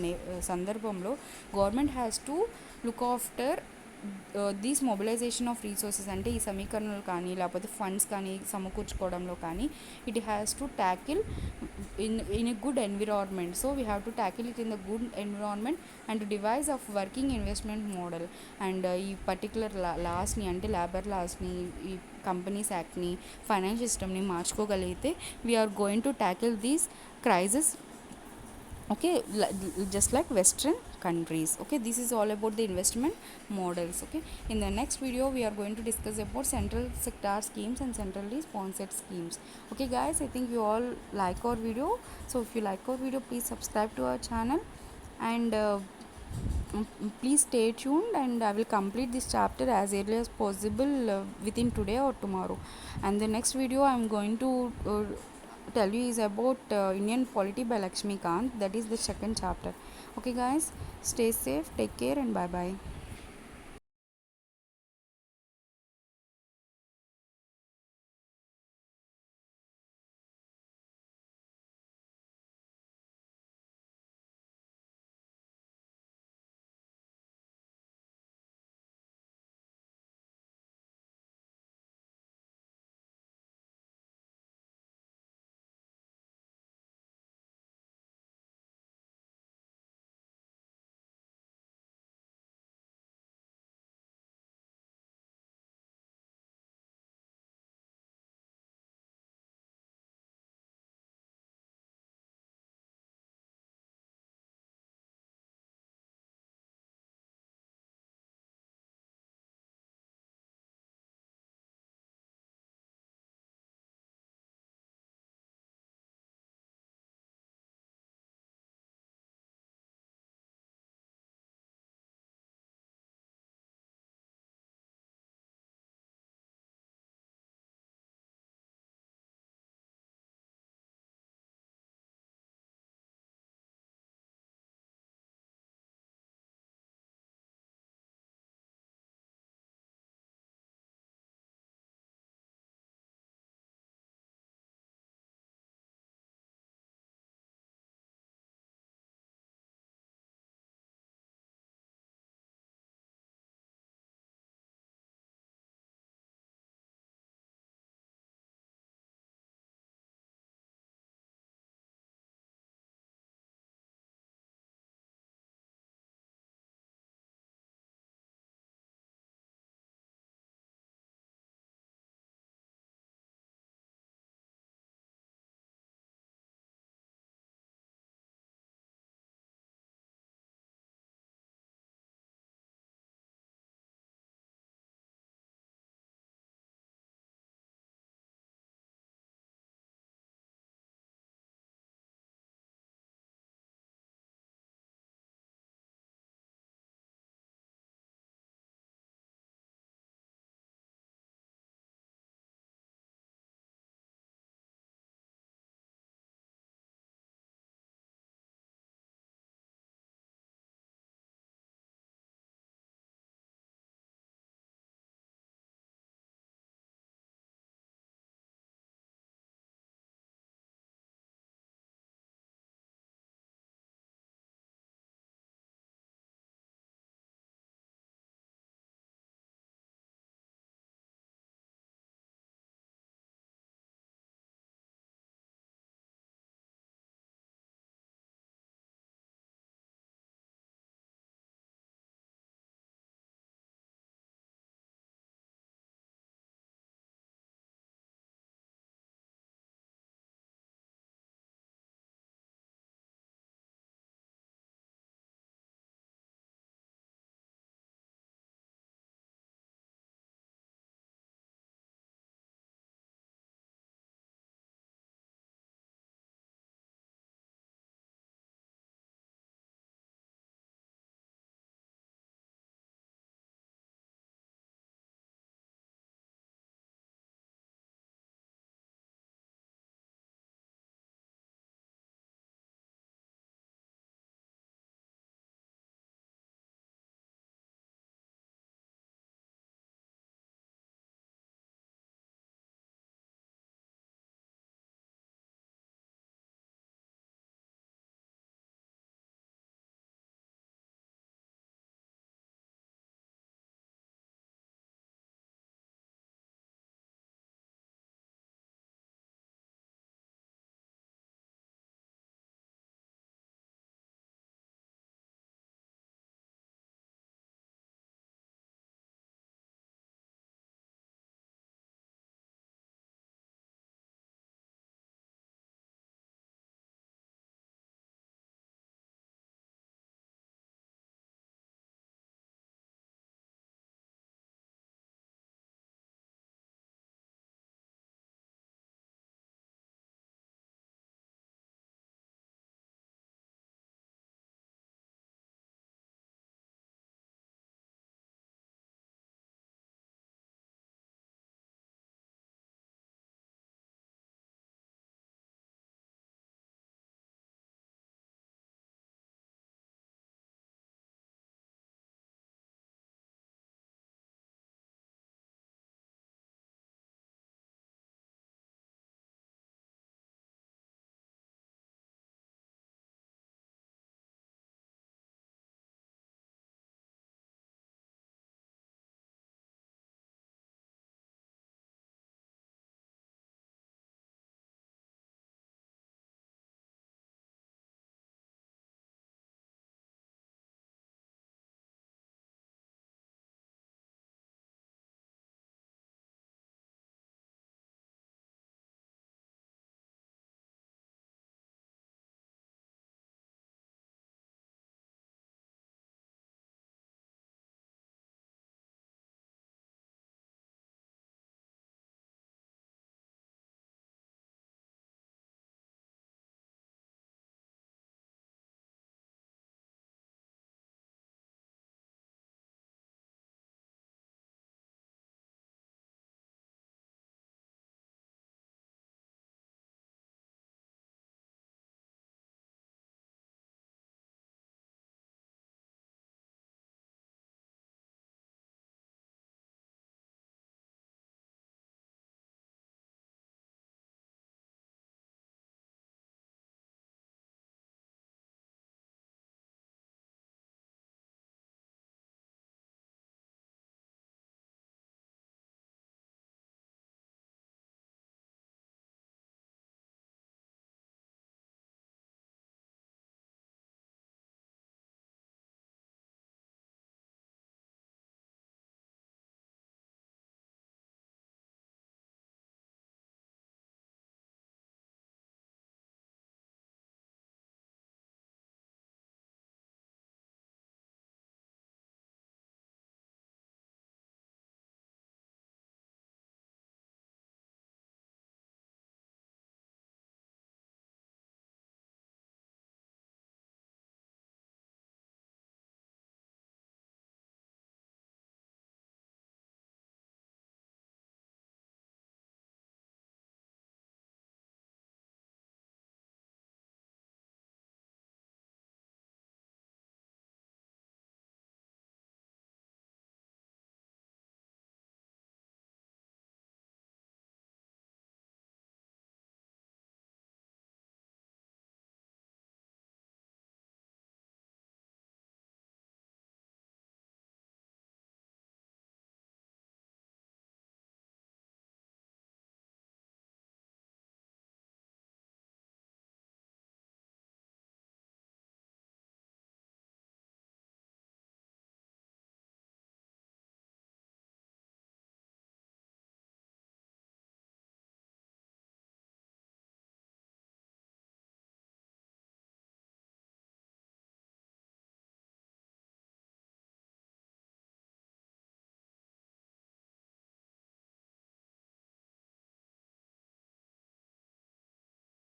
S1: సందర్భంలో government has to look after these mobilisation of resources అంటే ఈ సమీకరణలు కానీ లేకపోతే ఫండ్స్ కానీ సమకూర్చుకోవడంలో కానీ it has to tackle in a good environment. So we have to tackle it in the good environment and devise of working investment model. And ఈ particular లాస్ని అంటే లేబర్ లాస్ని, ఈ కంపెనీస్ యాక్ట్ని, ఫైనాన్స్ సిస్టమ్ని మార్చుకోగలిగితే we are going to tackle these crisis. Okay, just like western countries. Okay, this is all about the investment models. Okay, in the next video we are going to discuss about central sector schemes and centrally sponsored schemes. Okay guys, I think you all like our video. So if you like our video, please subscribe to our channel and please stay tuned, and I will complete this chapter as early as possible within today or tomorrow. And the next video I am going to tell you is about Indian Polity by Lakshmi Kant. That is the second chapter. Okay guys, stay safe, take care, and bye bye.